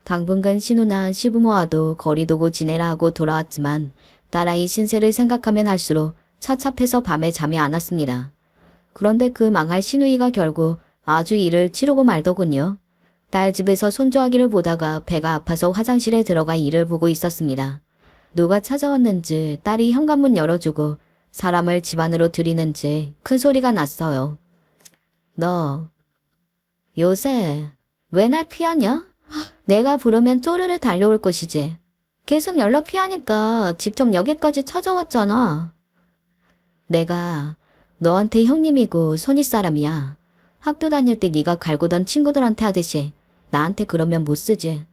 당분간 신우나 시부모와도 거리 두고 지내라 하고 돌아왔지만 딸아이 신세를 생각하면 할수록 차찹해서 밤에 잠이 안 왔습니다. 그런데 그 망할 신우이가 결국 아주 일을 치르고 말더군요. 딸 집에서 손주아기를 보다가 배가 아파서 화장실에 들어가 일을 보고 있었습니다. 누가 찾아왔는지 딸이 현관문 열어주고 사람을 집 안으로 들이는지 큰 소리가 났어요. 너 요새 왜 날 피하냐? 내가 부르면 쪼르르 달려올 것이지. 계속 연락 피하니까 직접 여기까지 찾아왔잖아. 내가 너한테 형님이고 손윗 사람이야. 학교 다닐 때 네가 갈구던 친구들한테 하듯이 나한테 그러면 못 쓰지.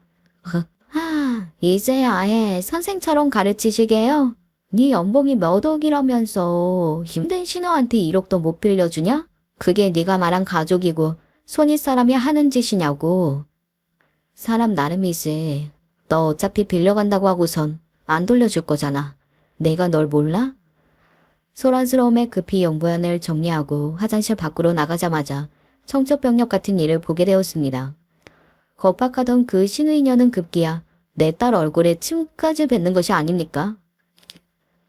이제 아예 선생처럼 가르치시게요? 네 연봉이 몇 억이라면서 힘든 신우한테 1억도 못 빌려주냐? 그게 네가 말한 가족이고 손윗 사람이 하는 짓이냐고. 사람 나름이지. 너 어차피 빌려간다고 하고선 안 돌려줄 거잖아. 내가 널 몰라? 소란스러움에 급히 영부연을 정리하고 화장실 밖으로 나가자마자 청첩병력 같은 일을 보게 되었습니다. 겁박하던 그 신우이녀는 급기야 내 딸 얼굴에 침까지 뱉는 것이 아닙니까?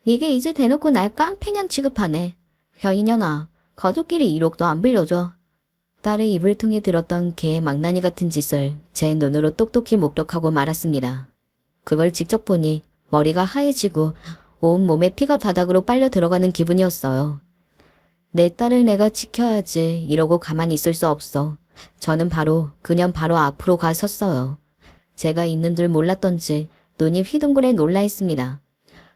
이게 이제 대놓고 날 깡패년 취급하네. 혀이년아, 가족끼리 1억도 안 빌려줘. 딸의 입을 통해 들었던 개의 망나니 같은 짓을 제 눈으로 똑똑히 목격하고 말았습니다. 그걸 직접 보니 머리가 하얘지고 온몸에 피가 바닥으로 빨려 들어가는 기분이었어요. 내 딸을 내가 지켜야지 이러고 가만히 있을 수 없어. 저는 그냥 바로 앞으로 가 섰어요. 제가 있는 줄 몰랐던지 눈이 휘둥그레 놀라 했습니다.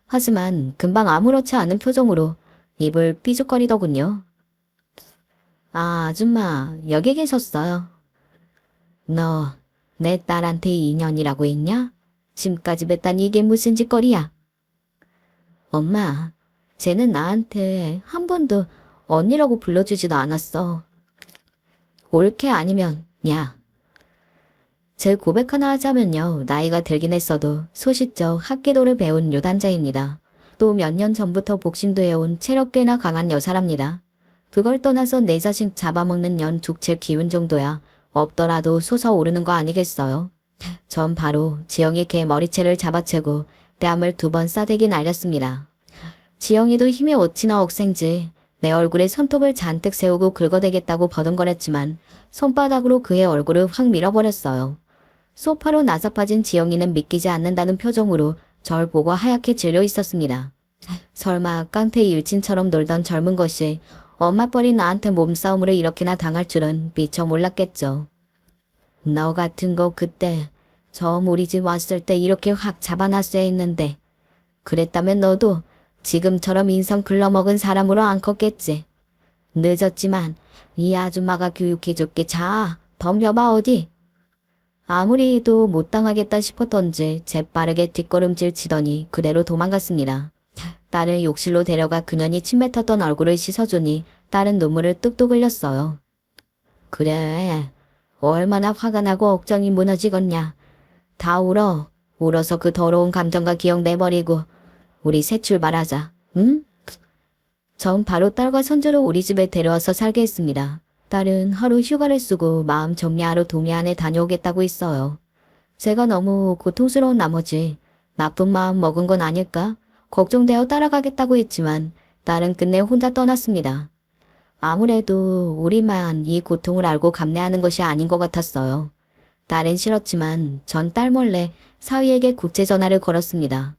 하지만 금방 아무렇지 않은 표정으로 입을 삐죽거리더군요. 아, 아줌마, 여기 계셨어요. 너, 내 딸한테 인연이라고 했냐? 지금까지 뱉다니 이게 무슨 짓거리야? 엄마, 쟤는 나한테 한 번도 언니라고 불러주지도 않았어. 옳게 아니면, 야. 제 고백 하나 하자면요. 나이가 들긴 했어도 소시적 학기도를 배운 요단자입니다. 또 몇 년 전부터 복싱도 해온 체력 꽤나 강한 여사랍니다. 그걸 떠나서 내 자식 잡아먹는 년 죽칠 기운 정도야 없더라도 솟아오르는 거 아니겠어요? 전 바로 지영이 걔 머리채를 잡아채고 뺨을 2번 싸대기 날렸습니다. 지영이도 힘이 어찌나 억센지 내 얼굴에 손톱을 잔뜩 세우고 긁어대겠다고 버둥거렸지만 손바닥으로 그의 얼굴을 확 밀어버렸어요. 소파로 나사빠진 지영이는 믿기지 않는다는 표정으로 절 보고 하얗게 질려 있었습니다. 설마 깡패 일진처럼 놀던 젊은 것이 엄마 뻘인 나한테 몸싸움으로 이렇게나 당할 줄은 미처 몰랐겠죠. 너 같은 거 그때 처음 우리 집 왔을 때 이렇게 확 잡아놨어야 했는데 그랬다면 너도 지금처럼 인성 글러먹은 사람으로 안 컸겠지. 늦었지만 이 아줌마가 교육해줄게. 자, 덤벼봐 어디. 아무리 해도 못 당하겠다 싶었던지 재빠르게 뒷걸음질 치더니 그대로 도망갔습니다. 딸을 욕실로 데려가 그년이 침 뱉었던 얼굴을 씻어주니 딸은 눈물을 뚝뚝 흘렸어요. 그래, 얼마나 화가 나고 억장이 무너지겠냐. 다 울어. 울어서 그 더러운 감정과 기억 내버리고 우리 새 출발하자. 응? 전 바로 딸과 손주를 우리 집에 데려와서 살게 했습니다. 딸은 하루 휴가를 쓰고 마음 정리하러 동해안에 다녀오겠다고 했어요. 제가 너무 고통스러운 나머지 나쁜 마음 먹은 건 아닐까? 걱정되어 따라가겠다고 했지만 딸은 끝내 혼자 떠났습니다. 아무래도 우리만 이 고통을 알고 감내하는 것이 아닌 것 같았어요. 딸은 싫었지만 전 딸 몰래 사위에게 국제전화를 걸었습니다.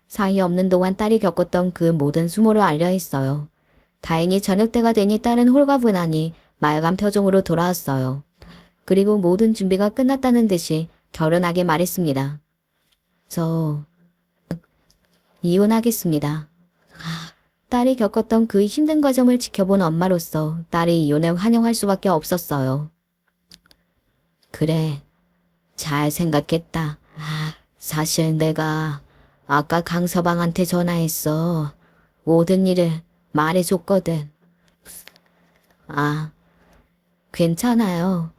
사위 없는 동안 딸이 겪었던 그 모든 수모를 알려 했어요. 다행히 저녁 때가 되니 딸은 홀가분하니 맑은 표정으로 돌아왔어요. 그리고 모든 준비가 끝났다는 듯이 결연하게 말했습니다. 저 이혼하겠습니다. 딸이 겪었던 그 힘든 과정을 지켜본 엄마로서 딸의 이혼에 환영할 수밖에 없었어요. 그래, 잘 생각했다. 사실 내가 아까 강서방한테 전화했어. 모든 일을 말해줬거든. 아, 괜찮아요.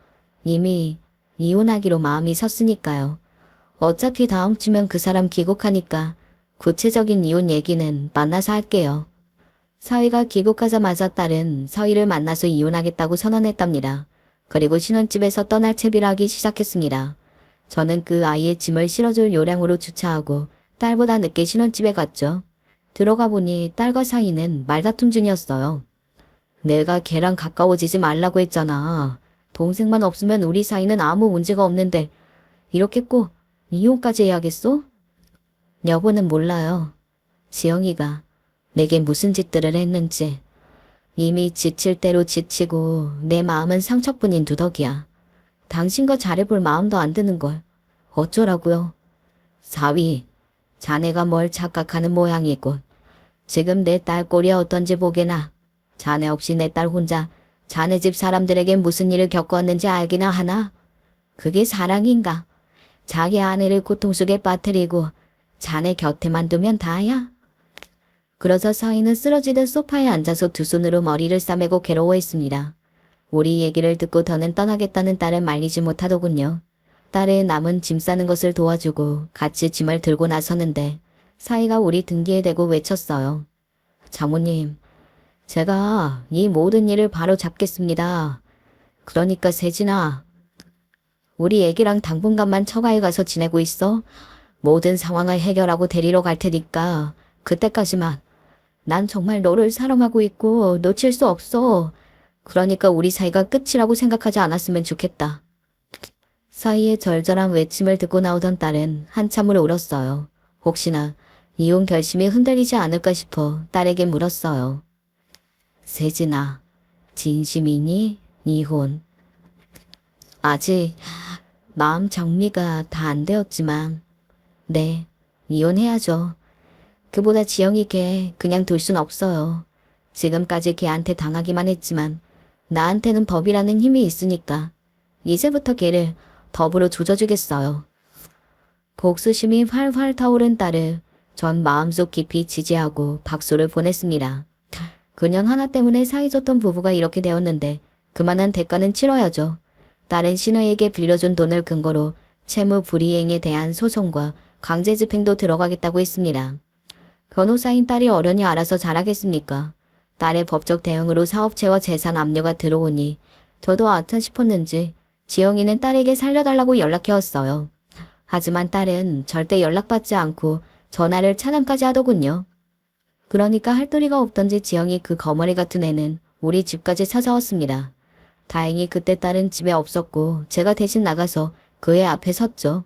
이미 이혼하기로 마음이 섰으니까요. 어차피 다음 주면 그 사람 귀국하니까 구체적인 이혼 얘기는 만나서 할게요. 사위가 귀국하자마자 딸은 사위를 만나서 이혼하겠다고 선언했답니다. 그리고 신혼집에서 떠날 채비를 하기 시작했습니다. 저는 그 아이의 짐을 실어줄 요량으로 주차하고 딸보다 늦게 신혼집에 갔죠. 들어가 보니 딸과 사위는 말다툼 중이었어요. 내가 걔랑 가까워지지 말라고 했잖아. 동생만 없으면 우리 사이는 아무 문제가 없는데 이렇게 꼭 이혼까지 해야겠어? 여보는 몰라요. 지영이가 내게 무슨 짓들을 했는지. 이미 지칠 대로 지치고 내 마음은 상처뿐인 누더기야. 당신과 잘해볼 마음도 안 드는걸. 어쩌라고요? 사위, 자네가 뭘 착각하는 모양이고 지금 내 딸 꼴이 어떤지 보게나. 자네 없이 내 딸 혼자 자네 집 사람들에게 무슨 일을 겪었는지 알기나 하나? 그게 사랑인가? 자기 아내를 고통 속에 빠뜨리고 자네 곁에만 두면 다야? 그러자 서인은 쓰러지듯 소파에 앉아서 두 손으로 머리를 싸매고 괴로워했습니다. 우리 얘기를 듣고 더는 떠나겠다는 딸을 말리지 못하더군요. 딸의 남은 짐 싸는 것을 도와주고 같이 짐을 들고 나서는데 사이가 우리 등 뒤에 대고 외쳤어요. 장모님, 제가 이 모든 일을 바로 잡겠습니다. 그러니까 세진아, 우리 애기랑 당분간만 처가에 가서 지내고 있어. 모든 상황을 해결하고 데리러 갈 테니까 그때까지만. 난 정말 너를 사랑하고 있고 놓칠 수 없어. 그러니까 우리 사이가 끝이라고 생각하지 않았으면 좋겠다. 사이의 절절한 외침을 듣고 나오던 딸은 한참을 울었어요. 혹시나 이혼 결심이 흔들리지 않을까 싶어 딸에게 물었어요. 세진아, 진심이니? 이혼. 아직 마음 정리가 다 안 되었지만 네, 이혼해야죠. 그보다 지영이 걔 그냥 둘 순 없어요. 지금까지 걔한테 당하기만 했지만 나한테는 법이라는 힘이 있으니까 이제부터 걔를 법으로 조져주겠어요. 복수심이 활활 타오른 딸을 전 마음속 깊이 지지하고 박수를 보냈습니다. 그년 하나 때문에 사이좋던 부부가 이렇게 되었는데 그만한 대가는 치러야죠. 딸은 신우에게 빌려준 돈을 근거로 채무 불이행에 대한 소송과 강제집행도 들어가겠다고 했습니다. 변호사인 딸이 어련히 알아서 잘하겠습니까? 딸의 법적 대응으로 사업체와 재산 압류가 들어오니 저도 아차 싶었는지 지영이는 딸에게 살려달라고 연락해왔어요. 하지만 딸은 절대 연락받지 않고 전화를 차단까지 하더군요. 그러니까 할 도리가 없던지 지영이 그 거머리 같은 애는 우리 집까지 찾아왔습니다. 다행히 그때 딸은 집에 없었고 제가 대신 나가서 그 애 앞에 섰죠.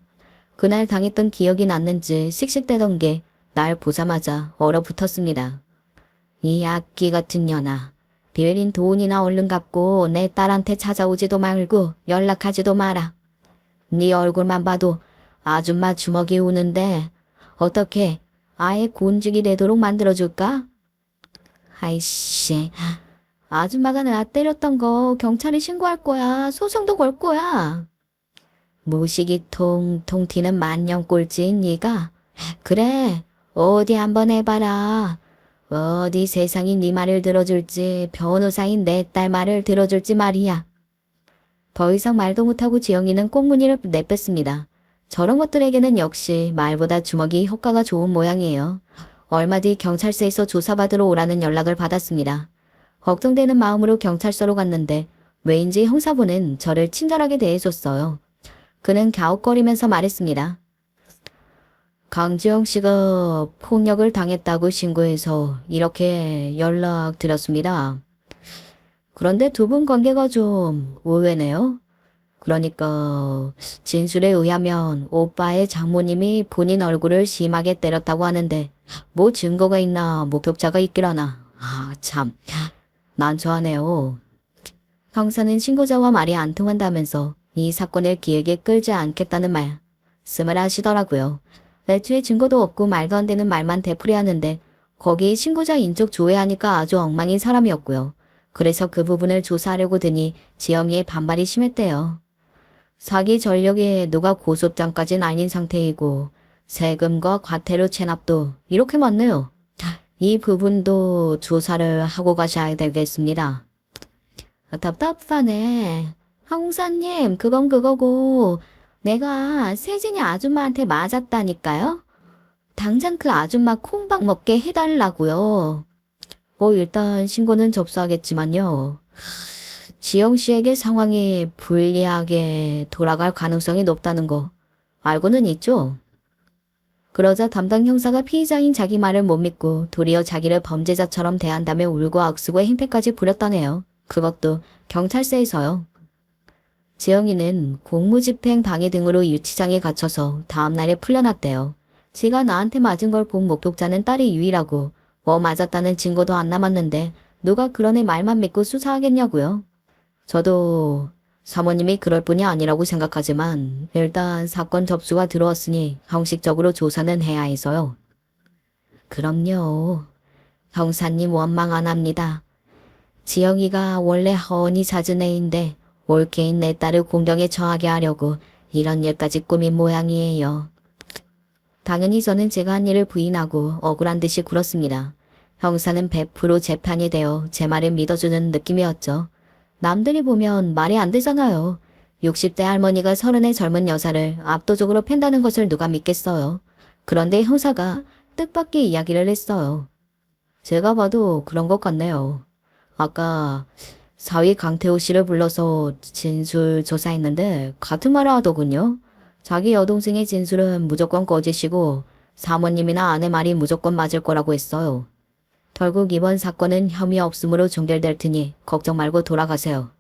그날 당했던 기억이 났는지 씩씩대던 게 날 보자마자 얼어붙었습니다. 이 악기 같은 년아. 빌린 돈이나 얼른 갚고 내 딸한테 찾아오지도 말고 연락하지도 마라. 네 얼굴만 봐도 아줌마 주먹이 우는데 어떻게 아예 곤죽이 되도록 만들어줄까? 아이씨, 아줌마가 나 때렸던 거 경찰에 신고할 거야. 소송도 걸 거야. 무식이 통통 튀는 만년 꼴찌인 네가. 그래, 어디 한번 해봐라. 어디 세상이 네 말을 들어줄지 변호사인 내 딸 말을 들어줄지 말이야. 더 이상 말도 못하고 지영이는 꽁무니를 내뺐습니다. 저런 것들에게는 역시 말보다 주먹이 효과가 좋은 모양이에요. 얼마 뒤 경찰서에서 조사받으러 오라는 연락을 받았습니다. 걱정되는 마음으로 경찰서로 갔는데 왜인지 형사부는 저를 친절하게 대해줬어요. 그는 갸웃거리면서 말했습니다. 강지영 씨가 폭력을 당했다고 신고해서 이렇게 연락드렸습니다. 그런데 두 분 관계가 좀 의외네요. 그러니까 진술에 의하면 오빠의 장모님이 본인 얼굴을 심하게 때렸다고 하는데 뭐 증거가 있나 목격자가 있기라나. 아 참, 난처하네요. 형사는 신고자와 말이 안 통한다면서 이 사건을 기획에 끌지 않겠다는 말씀을 하시더라고요. 애초에 증거도 없고 말도 안 되는 말만 되풀이하는데 거기 신고자 인적 조회하니까 아주 엉망인 사람이었고요. 그래서 그 부분을 조사하려고 드니 지영이의 반발이 심했대요. 사기 전력에 누가 고소장까지는 아닌 상태이고 세금과 과태료 체납도 이렇게 많네요. 이 부분도 조사를 하고 가셔야 되겠습니다. 답답하네. 황사님, 그건 그거고 내가 세진이 아줌마한테 맞았다니까요. 당장 그 아줌마 콩밥 먹게 해달라고요. 뭐 일단 신고는 접수하겠지만요. 지영 씨에게 상황이 불리하게 돌아갈 가능성이 높다는 거 알고는 있죠? 그러자 담당 형사가 피의자인 자기 말을 못 믿고 도리어 자기를 범죄자처럼 대한다며 울고 악수고 행패까지 부렸다네요. 그것도 경찰서에서요. 지영이는 공무집행 방해 등으로 유치장에 갇혀서 다음날에 풀려났대요. 지가 나한테 맞은 걸 본 목격자는 딸이 유일하고 뭐 맞았다는 증거도 안 남았는데 누가 그런 애 말만 믿고 수사하겠냐고요. 저도 사모님이 그럴 뿐이 아니라고 생각하지만 일단 사건 접수가 들어왔으니 형식적으로 조사는 해야 해서요. 그럼요. 형사님 원망 안 합니다. 지영이가 원래 허언이 잦은 애인데 올케인 내 딸을 공경에 처하게 하려고 이런 일까지 꾸민 모양이에요. 당연히 저는 제가 한 일을 부인하고 억울한 듯이 굴었습니다. 형사는 100% 재판이 되어 제 말을 믿어주는 느낌이었죠. 남들이 보면 말이 안 되잖아요. 60대 할머니가 30의 젊은 여자를 압도적으로 팬다는 것을 누가 믿겠어요. 그런데 형사가 뜻밖의 이야기를 했어요. 제가 봐도 그런 것 같네요. 아까 사위 강태호 씨를 불러서 진술 조사했는데 같은 말을 하더군요. 자기 여동생의 진술은 무조건 거짓이고 사모님이나 아내 말이 무조건 맞을 거라고 했어요. 결국 이번 사건은 혐의 없음으로 종결될 테니 걱정 말고 돌아가세요.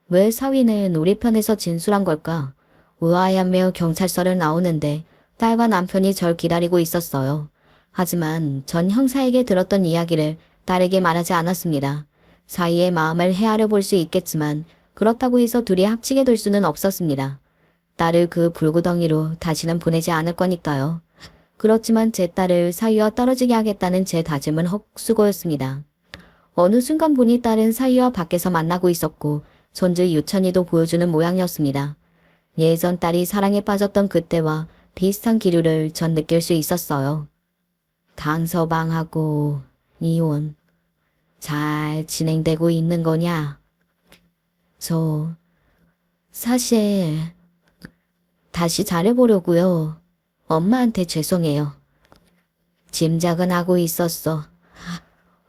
왜 사위는 우리 편에서 진술한 걸까? 의아해하며 경찰서를 나오는데 딸과 남편이 절 기다리고 있었어요. 하지만 전 형사에게 들었던 이야기를 딸에게 말하지 않았습니다. 사위의 마음을 헤아려 볼 수 있겠지만 그렇다고 해서 둘이 합치게 될 수는 없었습니다. 딸을 그 불구덩이로 다시는 보내지 않을 거니까요. 그렇지만 제 딸을 사위와 떨어지게 하겠다는 제 다짐은 헛수고였습니다. 어느 순간 보니 딸은 사위와 밖에서 만나고 있었고 손주 유천이도 보여주는 모양이었습니다. 예전 딸이 사랑에 빠졌던 그때와 비슷한 기류를 전 느낄 수 있었어요. 강서방하고 이혼 잘 진행되고 있는 거냐? 사실 다시 잘해보려고요. 엄마한테 죄송해요. 짐작은 하고 있었어.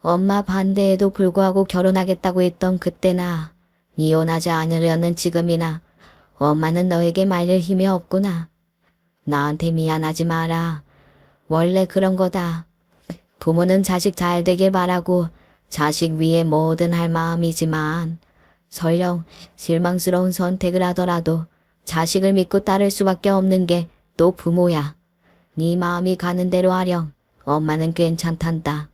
엄마 반대에도 불구하고 결혼하겠다고 했던 그때나 이혼하지 않으려는 지금이나 엄마는 너에게 말릴 힘이 없구나. 나한테 미안하지 마라. 원래 그런 거다. 부모는 자식 잘 되길 바라고 자식 위에 뭐든 할 마음이지만 설령 실망스러운 선택을 하더라도 자식을 믿고 따를 수밖에 없는 게 또 부모야. 네 마음이 가는 대로 하렴. 엄마는 괜찮단다.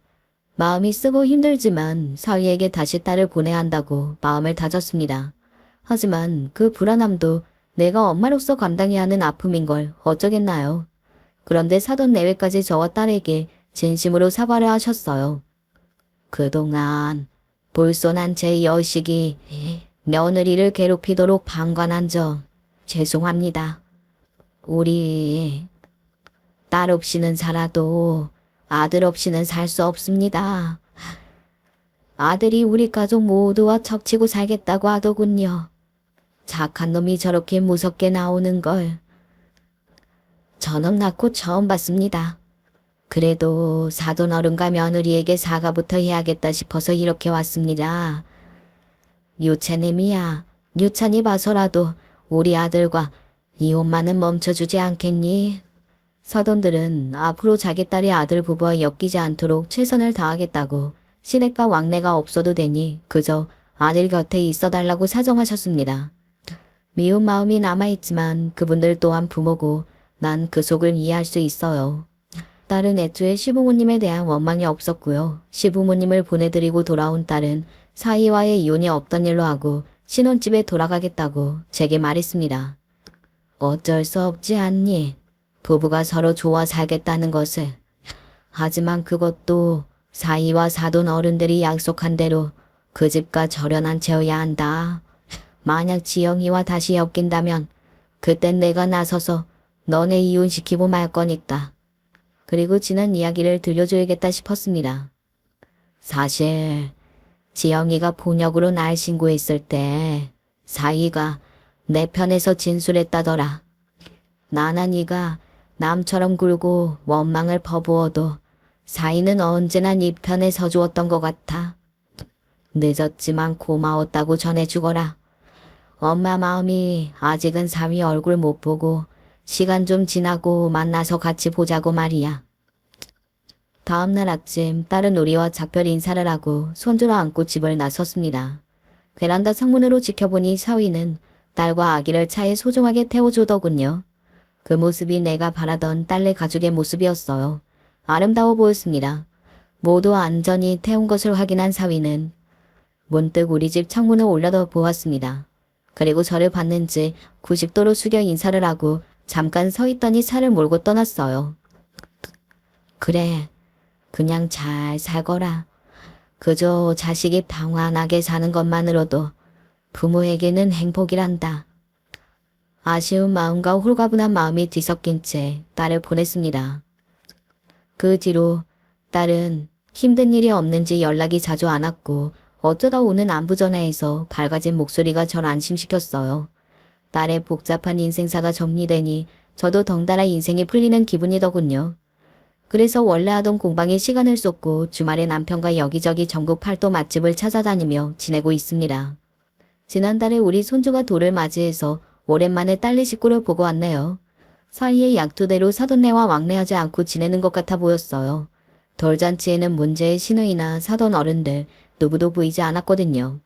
마음이 쓰고 힘들지만 사위에게 다시 딸을 보내야 한다고 마음을 다졌습니다. 하지만 그 불안함도 내가 엄마로서 감당해야 하는 아픔인 걸 어쩌겠나요. 그런데 사돈 내외까지 저와 딸에게 진심으로 사과를 하셨어요. 그동안 볼손한 제 여식이 며느리를 괴롭히도록 방관한 점 죄송합니다. 우리 딸 없이는 살아도 아들 없이는 살 수 없습니다. 아들이 우리 가족 모두와 척치고 살겠다고 하더군요. 착한 놈이 저렇게 무섭게 나오는 걸 저는 낳고 처음 봤습니다. 그래도 사돈 어른과 며느리에게 사과부터 해야겠다 싶어서 이렇게 왔습니다. 유채님이야, 유찬이 봐서라도 우리 아들과 이혼만은 멈춰주지 않겠니? 사돈들은 앞으로 자기 딸이 아들 부부와 엮이지 않도록 최선을 다하겠다고 시댁과 왕래가 없어도 되니 그저 아들 곁에 있어달라고 사정하셨습니다. 미운 마음이 남아있지만 그분들 또한 부모고 난 그 속을 이해할 수 있어요. 딸은 애초에 시부모님에 대한 원망이 없었고요. 시부모님을 보내드리고 돌아온 딸은 사위와의 이혼이 없던 일로 하고 신혼집에 돌아가겠다고 제게 말했습니다. 어쩔 수 없지 않니? 부부가 서로 좋아 살겠다는 것을. 하지만 그것도 사위와 사돈 어른들이 약속한 대로 그 집과 절연한 채여야 한다. 만약 지영이와 다시 엮인다면 그땐 내가 나서서 너네 이혼시키고 말 거니까. 그리고 지난 이야기를 들려줘야겠다 싶었습니다. 사실 지영이가 폭력으로 날 신고했을 때 사위가 내 편에서 진술했다더라. 나나 네가 남처럼 굴고 원망을 퍼부어도 사위는 언제나 네 편에 서주었던 것 같아. 늦었지만 고마웠다고 전해주거라. 엄마 마음이 아직은 사위 얼굴 못 보고 시간 좀 지나고 만나서 같이 보자고 말이야. 다음날 아침 딸은 우리와 작별 인사를 하고 손주를 안고 집을 나섰습니다. 베란다 창문으로 지켜보니 사위는 딸과 아기를 차에 소중하게 태워주더군요. 그 모습이 내가 바라던 딸네 가족의 모습이었어요. 아름다워 보였습니다. 모두 안전히 태운 것을 확인한 사위는 문득 우리 집 창문을 올려다 보았습니다. 그리고 저를 봤는지 90도로 숙여 인사를 하고 잠깐 서 있더니 차를 몰고 떠났어요. 그래, 그냥 잘 살거라. 그저 자식이 평안하게 사는 것만으로도 부모에게는 행복이란다. 아쉬운 마음과 홀가분한 마음이 뒤섞인 채 딸을 보냈습니다. 그 뒤로 딸은 힘든 일이 없는지 연락이 자주 안 왔고 어쩌다 오는 안부 전화에서 밝아진 목소리가 절 안심시켰어요. 딸의 복잡한 인생사가 정리되니 저도 덩달아 인생이 풀리는 기분이더군요. 그래서 원래 하던 공방에 시간을 쏟고 주말에 남편과 여기저기 전국 팔도 맛집을 찾아다니며 지내고 있습니다. 지난달에 우리 손주가 돌을 맞이해서 오랜만에 딸네 식구를 보고 왔네요. 사이에 약투대로 사돈네와 왕래하지 않고 지내는 것 같아 보였어요. 돌잔치에는 문제의 시누이나 사돈 어른들 누구도 보이지 않았거든요.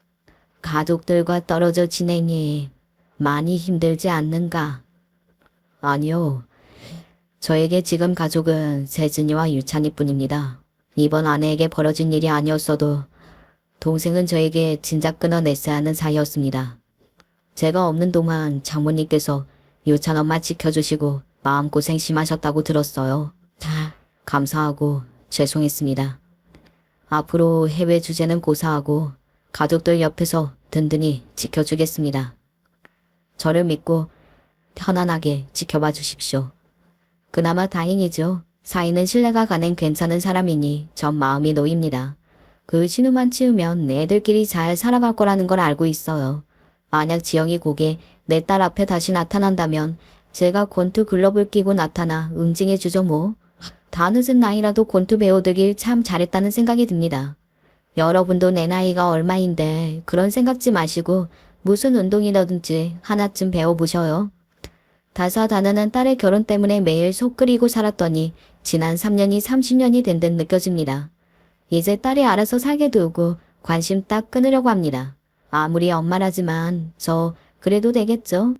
가족들과 떨어져 지내니 많이 힘들지 않는가? 아니요. 저에게 지금 가족은 세진이와 유찬이뿐입니다. 이번 아내에게 벌어진 일이 아니었어도 동생은 저에게 진작 끊어냈어야 하는 사이였습니다. 제가 없는 동안 장모님께서 유찬 엄마 지켜주시고 마음고생 심하셨다고 들었어요. 감사하고 죄송했습니다. 앞으로 해외 주제는 고사하고 가족들 옆에서 든든히 지켜주겠습니다. 저를 믿고 편안하게 지켜봐 주십시오. 그나마 다행이죠. 사이는 신뢰가 가는 괜찮은 사람이니 전 마음이 놓입니다. 그 신우만 치우면 애들끼리 잘 살아갈 거라는 걸 알고 있어요. 만약 지영이 곡에 내 딸 앞에 다시 나타난다면 제가 권투 글러브를 끼고 나타나 응징해 주죠 뭐. 다 늦은 나이라도 권투 배워두길 참 잘했다는 생각이 듭니다. 여러분도 내 나이가 얼마인데 그런 생각지 마시고 무슨 운동이라든지 하나쯤 배워보셔요. 다사다난한 딸의 결혼 때문에 매일 속 끓이고 살았더니 지난 3년이 30년이 된 듯 느껴집니다. 이제 딸이 알아서 살게 두고 관심 딱 끊으려고 합니다. 아무리 엄마라지만 저 그래도 되겠죠?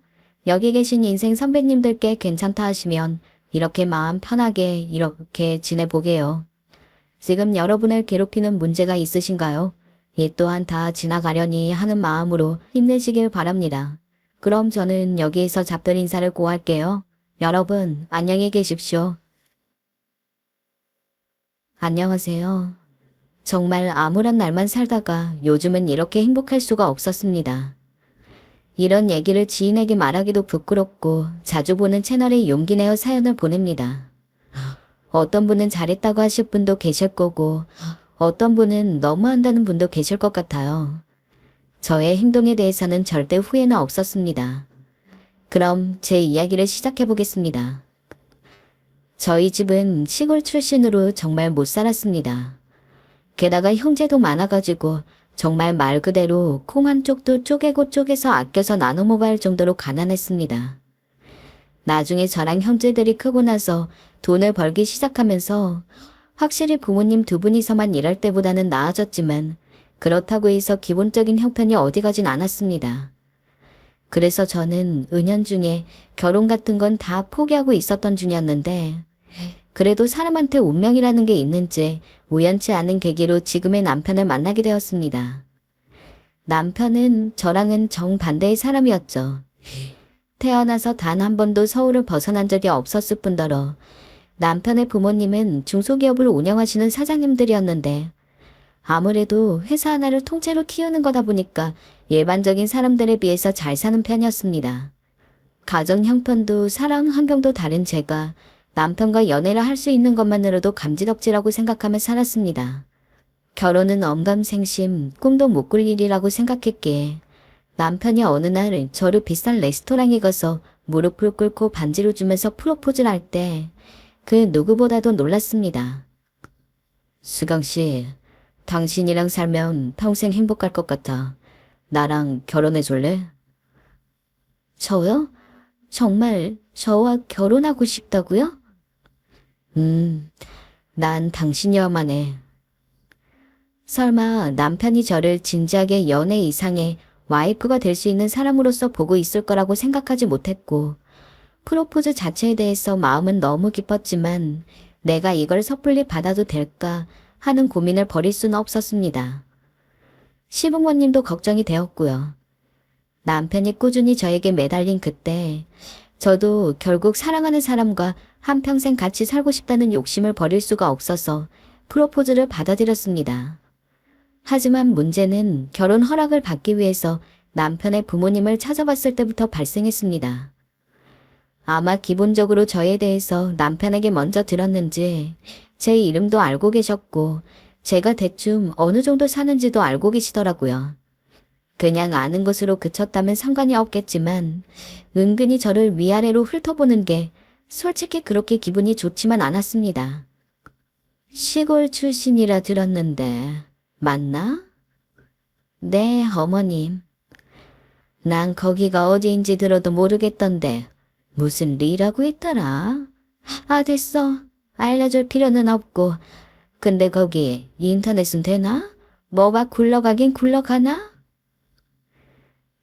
여기 계신 인생 선배님들께 괜찮다 하시면 이렇게 마음 편하게 이렇게 지내보게요. 지금 여러분을 괴롭히는 문제가 있으신가요? 이 또한 다 지나가려니 하는 마음으로 힘내시길 바랍니다. 그럼 저는 여기에서 작별 인사를 고할게요. 여러분 안녕히 계십시오. 안녕하세요. 정말 암울한 날만 살다가 요즘은 이렇게 행복할 수가 없었습니다. 이런 얘기를 지인에게 말하기도 부끄럽고 자주 보는 채널에 용기 내어 사연을 보냅니다. 어떤 분은 잘했다고 하실 분도 계실 거고 어떤 분은 너무한다는 분도 계실 것 같아요. 저의 행동에 대해서는 절대 후회는 없었습니다. 그럼 제 이야기를 시작해 보겠습니다. 저희 집은 시골 출신으로 정말 못 살았습니다. 게다가 형제도 많아가지고 정말 말 그대로 콩 한 쪽도 쪼개고 쪼개서 아껴서 나눠 먹어야 할 정도로 가난했습니다. 나중에 저랑 형제들이 크고 나서 돈을 벌기 시작하면서 확실히 부모님 두 분이서만 일할 때보다는 나아졌지만 그렇다고 해서 기본적인 형편이 어디 가진 않았습니다. 그래서 저는 은연중에 결혼 같은 건 다 포기하고 있었던 중이었는데 그래도 사람한테 운명이라는 게 있는지 우연치 않은 계기로 지금의 남편을 만나게 되었습니다. 남편은 저랑은 정반대의 사람이었죠. 태어나서 단 한 번도 서울을 벗어난 적이 없었을 뿐더러 남편의 부모님은 중소기업을 운영하시는 사장님들이었는데 아무래도 회사 하나를 통째로 키우는 거다 보니까 일반적인 사람들에 비해서 잘 사는 편이었습니다. 가정 형편도 사랑 환경도 다른 제가 남편과 연애를 할 수 있는 것만으로도 감지덕지라고 생각하며 살았습니다. 결혼은 엄감생심, 꿈도 못 꿀 일이라고 생각했기에 남편이 어느 날 저를 비싼 레스토랑에 가서 무릎을 꿇고 반지를 주면서 프로포즈를 할 때 그 누구보다도 놀랐습니다. 수강씨, 당신이랑 살면 평생 행복할 것 같아. 나랑 결혼해 줄래? 저요? 정말 저와 결혼하고 싶다고요? 난 당신이어야만 해. 설마 남편이 저를 진지하게 연애 이상의 와이프가 될 수 있는 사람으로서 보고 있을 거라고 생각하지 못했고 프로포즈 자체에 대해서 마음은 너무 깊었지만 내가 이걸 섣불리 받아도 될까 하는 고민을 버릴 수는 없었습니다. 시부모님도 걱정이 되었고요. 남편이 꾸준히 저에게 매달린 그때 저도 결국 사랑하는 사람과 한평생 같이 살고 싶다는 욕심을 버릴 수가 없어서 프로포즈를 받아들였습니다. 하지만 문제는 결혼 허락을 받기 위해서 남편의 부모님을 찾아봤을 때부터 발생했습니다. 아마 기본적으로 저에 대해서 남편에게 먼저 들었는지 제 이름도 알고 계셨고 제가 대충 어느 정도 사는지도 알고 계시더라고요. 그냥 아는 것으로 그쳤다면 상관이 없겠지만 은근히 저를 위아래로 훑어보는 게 솔직히 그렇게 기분이 좋지만 않았습니다. 시골 출신이라 들었는데 맞나? 네, 어머님. 난 거기가 어디인지 들어도 모르겠던데 무슨 리라고 했더라? 아, 됐어. 알려줄 필요는 없고. 근데 거기 인터넷은 되나? 뭐가 굴러가긴 굴러가나?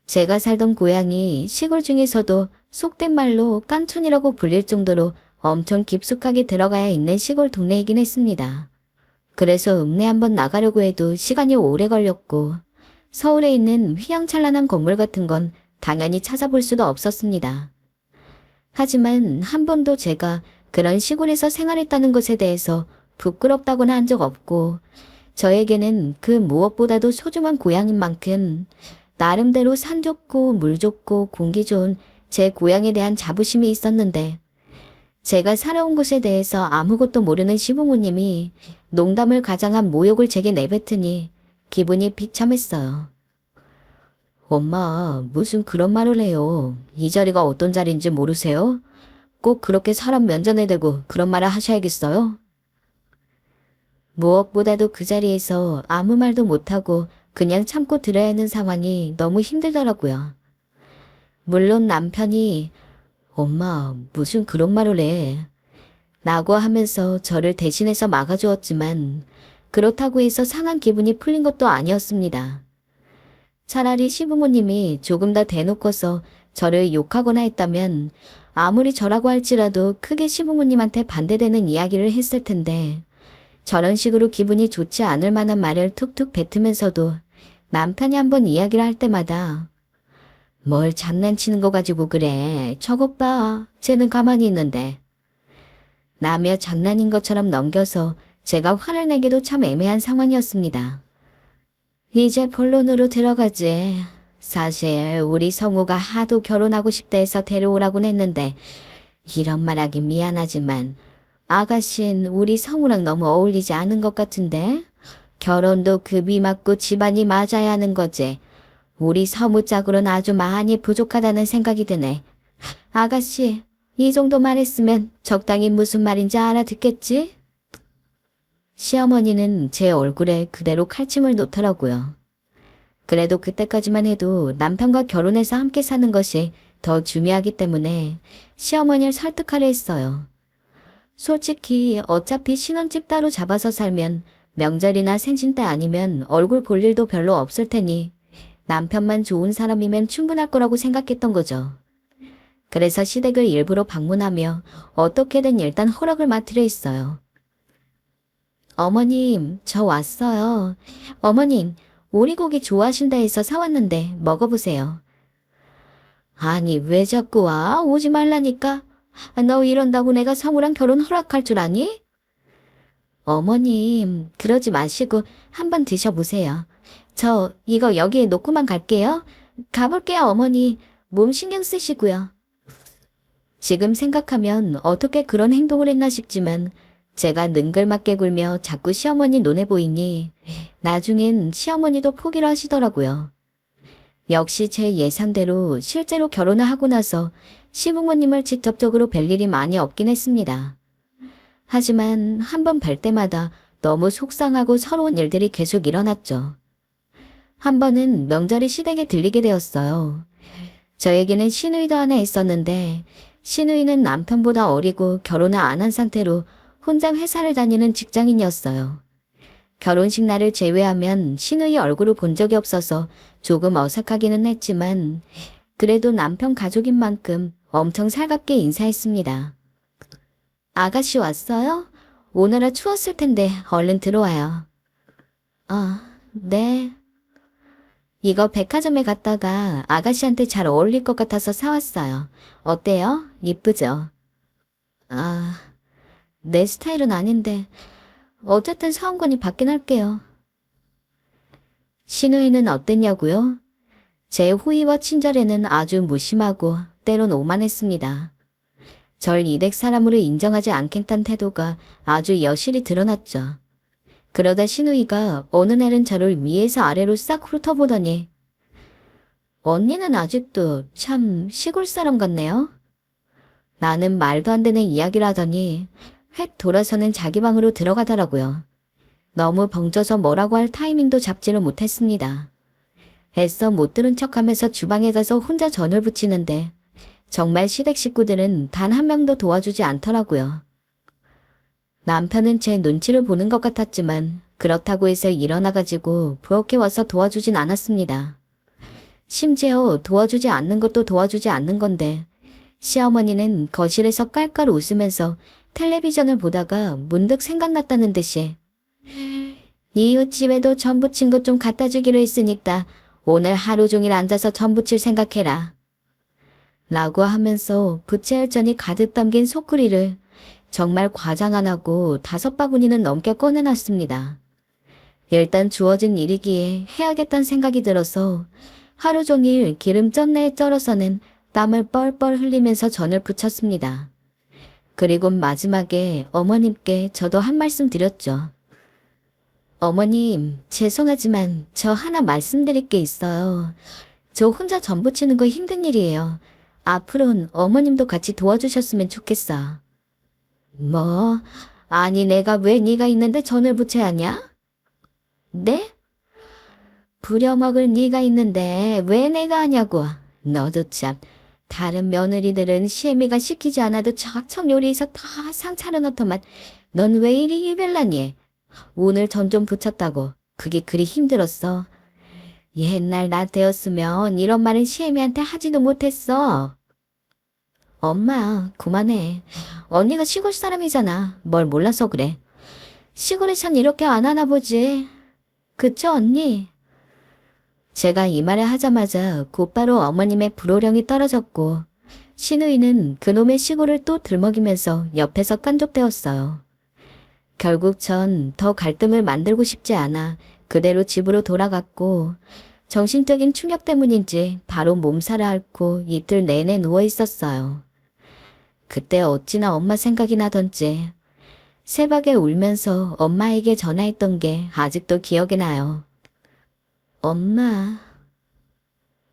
제가 살던 고향이 시골 중에서도 속된 말로 깐촌이라고 불릴 정도로 엄청 깊숙하게 들어가야 있는 시골 동네이긴 했습니다. 그래서 읍내 한번 나가려고 해도 시간이 오래 걸렸고 서울에 있는 휘황찬란한 건물 같은 건 당연히 찾아볼 수도 없었습니다. 하지만 한 번도 제가 그런 시골에서 생활했다는 것에 대해서 부끄럽다고는 한 적 없고 저에게는 그 무엇보다도 소중한 고향인 만큼 나름대로 산 좋고 물 좋고 공기 좋은 제 고향에 대한 자부심이 있었는데 제가 살아온 곳에 대해서 아무것도 모르는 시부모님이 농담을 가장한 모욕을 제게 내뱉으니 기분이 비참했어요. 엄마, 무슨 그런 말을 해요. 이 자리가 어떤 자리인지 모르세요? 꼭 그렇게 사람 면전에 대고 그런 말을 하셔야겠어요? 무엇보다도 그 자리에서 아무 말도 못하고 그냥 참고 들어야 하는 상황이 너무 힘들더라고요. 물론 남편이 엄마, 무슨 그런 말을 해. 라고 하면서 저를 대신해서 막아주었지만 그렇다고 해서 상한 기분이 풀린 것도 아니었습니다. 차라리 시부모님이 조금 더 대놓고서 저를 욕하거나 했다면 아무리 저라고 할지라도 크게 시부모님한테 반대되는 이야기를 했을 텐데 저런 식으로 기분이 좋지 않을 만한 말을 툭툭 뱉으면서도 남편이 한번 이야기를 할 때마다 뭘 장난치는 거 가지고 그래. 저것 봐. 쟤는 가만히 있는데. 라며 장난인 것처럼 넘겨서 제가 화를 내기도 참 애매한 상황이었습니다. 이제 본론으로 들어가지. 사실 우리 성우가 하도 결혼하고 싶다 해서 데려오라곤 했는데 이런 말하기 미안하지만 아가씨는 우리 성우랑 너무 어울리지 않은 것 같은데? 결혼도 급이 맞고 집안이 맞아야 하는 거지. 우리 서무짝으로는 아주 많이 부족하다는 생각이 드네. 아가씨, 이 정도 말했으면 적당히 무슨 말인지 알아듣겠지? 시어머니는 제 얼굴에 그대로 칼침을 놓더라고요. 그래도 그때까지만 해도 남편과 결혼해서 함께 사는 것이 더 중요하기 때문에 시어머니를 설득하려 했어요. 솔직히 어차피 신혼집 따로 잡아서 살면 명절이나 생신 때 아니면 얼굴 볼 일도 별로 없을 테니 남편만 좋은 사람이면 충분할 거라고 생각했던 거죠. 그래서 시댁을 일부러 방문하며 어떻게든 일단 허락을 맡으려 했어요. 어머님, 저 왔어요. 어머님, 오리고기 좋아하신다 해서 사왔는데 먹어보세요. 아니, 왜 자꾸 와? 오지 말라니까. 너 이런다고 내가 성우랑 결혼 허락할 줄 아니? 어머님, 그러지 마시고 한번 드셔보세요. 저 이거 여기에 놓고만 갈게요. 가볼게요, 어머니. 몸 신경 쓰시고요. 지금 생각하면 어떻게 그런 행동을 했나 싶지만 제가 능글맞게 굴며 자꾸 시어머니 눈에 보이니 나중엔 시어머니도 포기를 하시더라고요. 역시 제 예상대로 실제로 결혼을 하고 나서 시부모님을 직접적으로 뵐 일이 많이 없긴 했습니다. 하지만 한 번 뵐 때마다 너무 속상하고 서러운 일들이 계속 일어났죠. 한 번은 명절에 시댁에 들리게 되었어요. 저에게는 시누이도 하나 있었는데 시누이는 남편보다 어리고 결혼을 안 한 상태로 혼자 회사를 다니는 직장인이었어요. 결혼식 날을 제외하면 시누이 얼굴을 본 적이 없어서 조금 어색하기는 했지만 그래도 남편 가족인 만큼 엄청 살갑게 인사했습니다. 아가씨 왔어요? 오늘은 추웠을 텐데 얼른 들어와요. 네. 이거 백화점에 갔다가 아가씨한테 잘 어울릴 것 같아서 사왔어요. 어때요? 이쁘죠? 내 스타일은 아닌데 어쨌든 사온 거니 받긴 할게요. 신우이는 어땠냐고요? 제 호의와 친절에는 아주 무심하고 때론 오만했습니다. 절 이댁 사람으로 인정하지 않겠다는 태도가 아주 여실히 드러났죠. 그러다 신우이가 어느 날은 저를 위에서 아래로 싹 훑어보더니 언니는 아직도 참 시골 사람 같네요. 나는 말도 안 되는 이야기를 하더니 획 돌아서는 자기 방으로 들어가더라고요. 너무 벙쪄서 뭐라고 할 타이밍도 잡지를 못했습니다. 애써 못 들은 척하면서 주방에 가서 혼자 전을 부치는데 정말 시댁 식구들은 단 한 명도 도와주지 않더라고요. 남편은 제 눈치를 보는 것 같았지만 그렇다고 해서 일어나가지고 부엌에 와서 도와주진 않았습니다. 심지어 도와주지 않는 것도 도와주지 않는 건데 시어머니는 거실에서 깔깔 웃으면서 텔레비전을 보다가 문득 생각났다는 듯이 이웃집에도 전 부친 것 좀 갖다 주기로 했으니까 오늘 하루 종일 앉아서 전 부칠 생각해라. 라고 하면서 부채열전이 가득 담긴 소쿠리를 정말 과장 안 하고 5바구니는 넘게 꺼내놨습니다. 일단 주어진 일이기에 해야겠다는 생각이 들어서 하루 종일 기름 쩐내에 쩔어서는 땀을 뻘뻘 흘리면서 전을 부쳤습니다. 그리고 마지막에 어머님께 저도 한 말씀 드렸죠. 어머님, 죄송하지만 저 하나 말씀드릴 게 있어요. 저 혼자 전 부치는 거 힘든 일이에요. 앞으로는 어머님도 같이 도와주셨으면 좋겠어. 뭐? 아니 내가 왜 네가 있는데 전을 부쳐야 하냐? 네? 부려먹을 네가 있는데 왜 내가 하냐고. 너도 참. 다른 며느리들은 시애미가 시키지 않아도 척척 요리해서 다 상 차려놓더만 넌 왜 이리 일별나니? 오늘 전 좀 부쳤다고. 그게 그리 힘들었어. 옛날 나 때였으면 이런 말은 시애미한테 하지도 못했어. 엄마, 그만해. 언니가 시골 사람이잖아. 뭘 몰라서 그래. 시골에선 이렇게 안 하나 보지. 그쵸, 언니? 제가 이 말을 하자마자 곧바로 어머님의 불호령이 떨어졌고 신우이는 그놈의 시골을 또 들먹이면서 옆에서 깐족대었어요. 결국 전 더 갈등을 만들고 싶지 않아 그대로 집으로 돌아갔고 정신적인 충격 때문인지 바로 몸살을 앓고 이틀 내내 누워 있었어요. 그때 어찌나 엄마 생각이 나던지 새벽에 울면서 엄마에게 전화했던 게 아직도 기억이 나요. 엄마,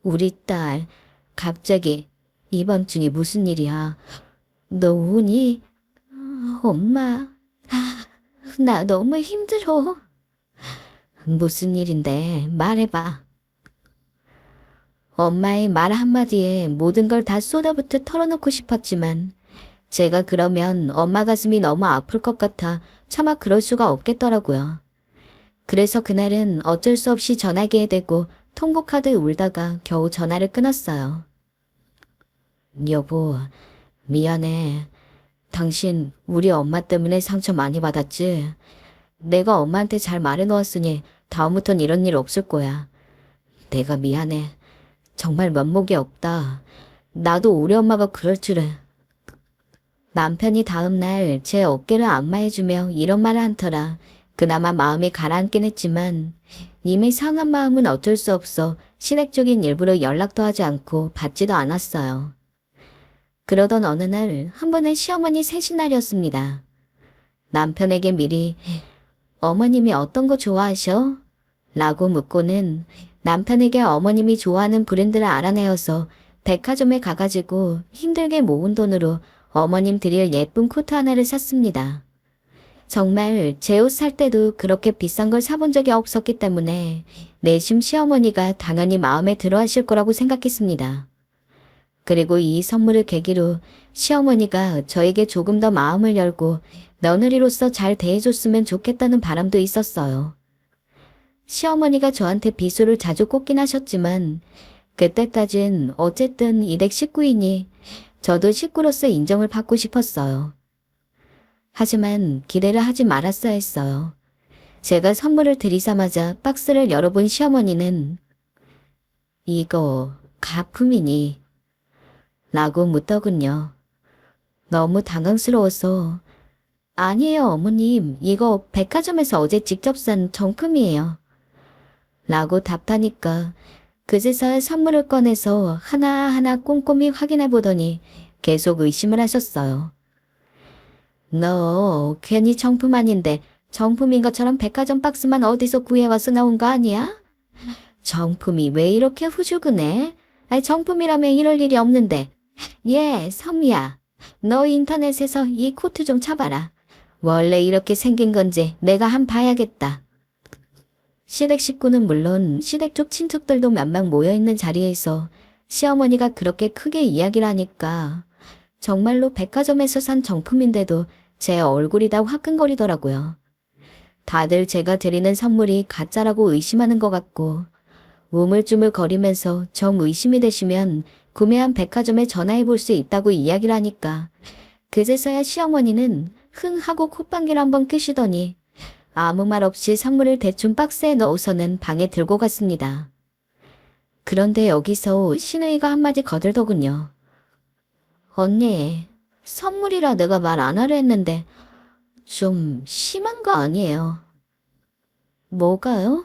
우리 딸 갑자기 이번 중에 무슨 일이야? 너 우니? 엄마, 나 너무 힘들어. 무슨 일인데 말해봐. 엄마의 말 한마디에 모든 걸 다 쏟아부터 털어놓고 싶었지만 제가 그러면 엄마 가슴이 너무 아플 것 같아 차마 그럴 수가 없겠더라고요. 그래서 그날은 어쩔 수 없이 전화기에 대고 통곡하듯 울다가 겨우 전화를 끊었어요. 여보, 미안해. 당신 우리 엄마 때문에 상처 많이 받았지? 내가 엄마한테 잘 말해놓았으니 다음부턴 이런 일 없을 거야. 내가 미안해. 정말 면목이 없다. 나도 우리 엄마가 그럴 줄은. 남편이 다음날 제 어깨를 안마해주며 이런 말을 한터라 그나마 마음이 가라앉긴 했지만 이미 상한 마음은 어쩔 수 없어 시댁적인 일부러 연락도 하지 않고 받지도 않았어요. 그러던 어느 날 한 번은 시어머니 생신날이었습니다. 남편에게 미리 어머님이 어떤 거 좋아하셔? 라고 묻고는 남편에게 어머님이 좋아하는 브랜드를 알아내어서 백화점에 가가지고 힘들게 모은 돈으로 어머님 드릴 예쁜 코트 하나를 샀습니다. 정말 제 옷 살 때도 그렇게 비싼 걸 사본 적이 없었기 때문에 내심 시어머니가 당연히 마음에 들어 하실 거라고 생각했습니다. 그리고 이 선물을 계기로 시어머니가 저에게 조금 더 마음을 열고 며느리로서 잘 대해줬으면 좋겠다는 바람도 있었어요. 시어머니가 저한테 비수를 자주 꽂긴 하셨지만 그때까진 어쨌든 이댁 식구이니 저도 식구로서 인정을 받고 싶었어요. 하지만 기대를 하지 말았어야 했어요. 제가 선물을 들이자마자 박스를 열어본 시어머니는 이거 가품이니? 라고 묻더군요. 너무 당황스러워서 아니에요 어머님, 이거 백화점에서 어제 직접 산 정품이에요. 라고 답하니까 그제서야 선물을 꺼내서 하나하나 꼼꼼히 확인해 보더니 계속 의심을 하셨어요. 너 괜히 정품 아닌데 정품인 것처럼 백화점 박스만 어디서 구해와서 나온 거 아니야? 정품이 왜 이렇게 후줄근해? 아니 정품이라면 이럴 일이 없는데. 예, 선미야. 너 인터넷에서 이 코트 좀 찾아봐라. 원래 이렇게 생긴 건지 내가 한 봐야겠다. 시댁 식구는 물론 시댁 쪽 친척들도 몇 명 모여있는 자리에서 시어머니가 그렇게 크게 이야기를 하니까 정말로 백화점에서 산 정품인데도 제 얼굴이 다 화끈거리더라고요. 다들 제가 드리는 선물이 가짜라고 의심하는 것 같고 우물쭈물 거리면서 정 의심이 되시면 구매한 백화점에 전화해 볼 수 있다고 이야기를 하니까 그제서야 시어머니는 흥 하고 콧방귀를 한번 끄시더니 아무 말 없이 선물을 대충 박스에 넣어서는 방에 들고 갔습니다. 그런데 여기서 신우이가 한마디 거들더군요. 언니, 선물이라 내가 말 안 하려 했는데 좀 심한 거 아니에요? 뭐가요?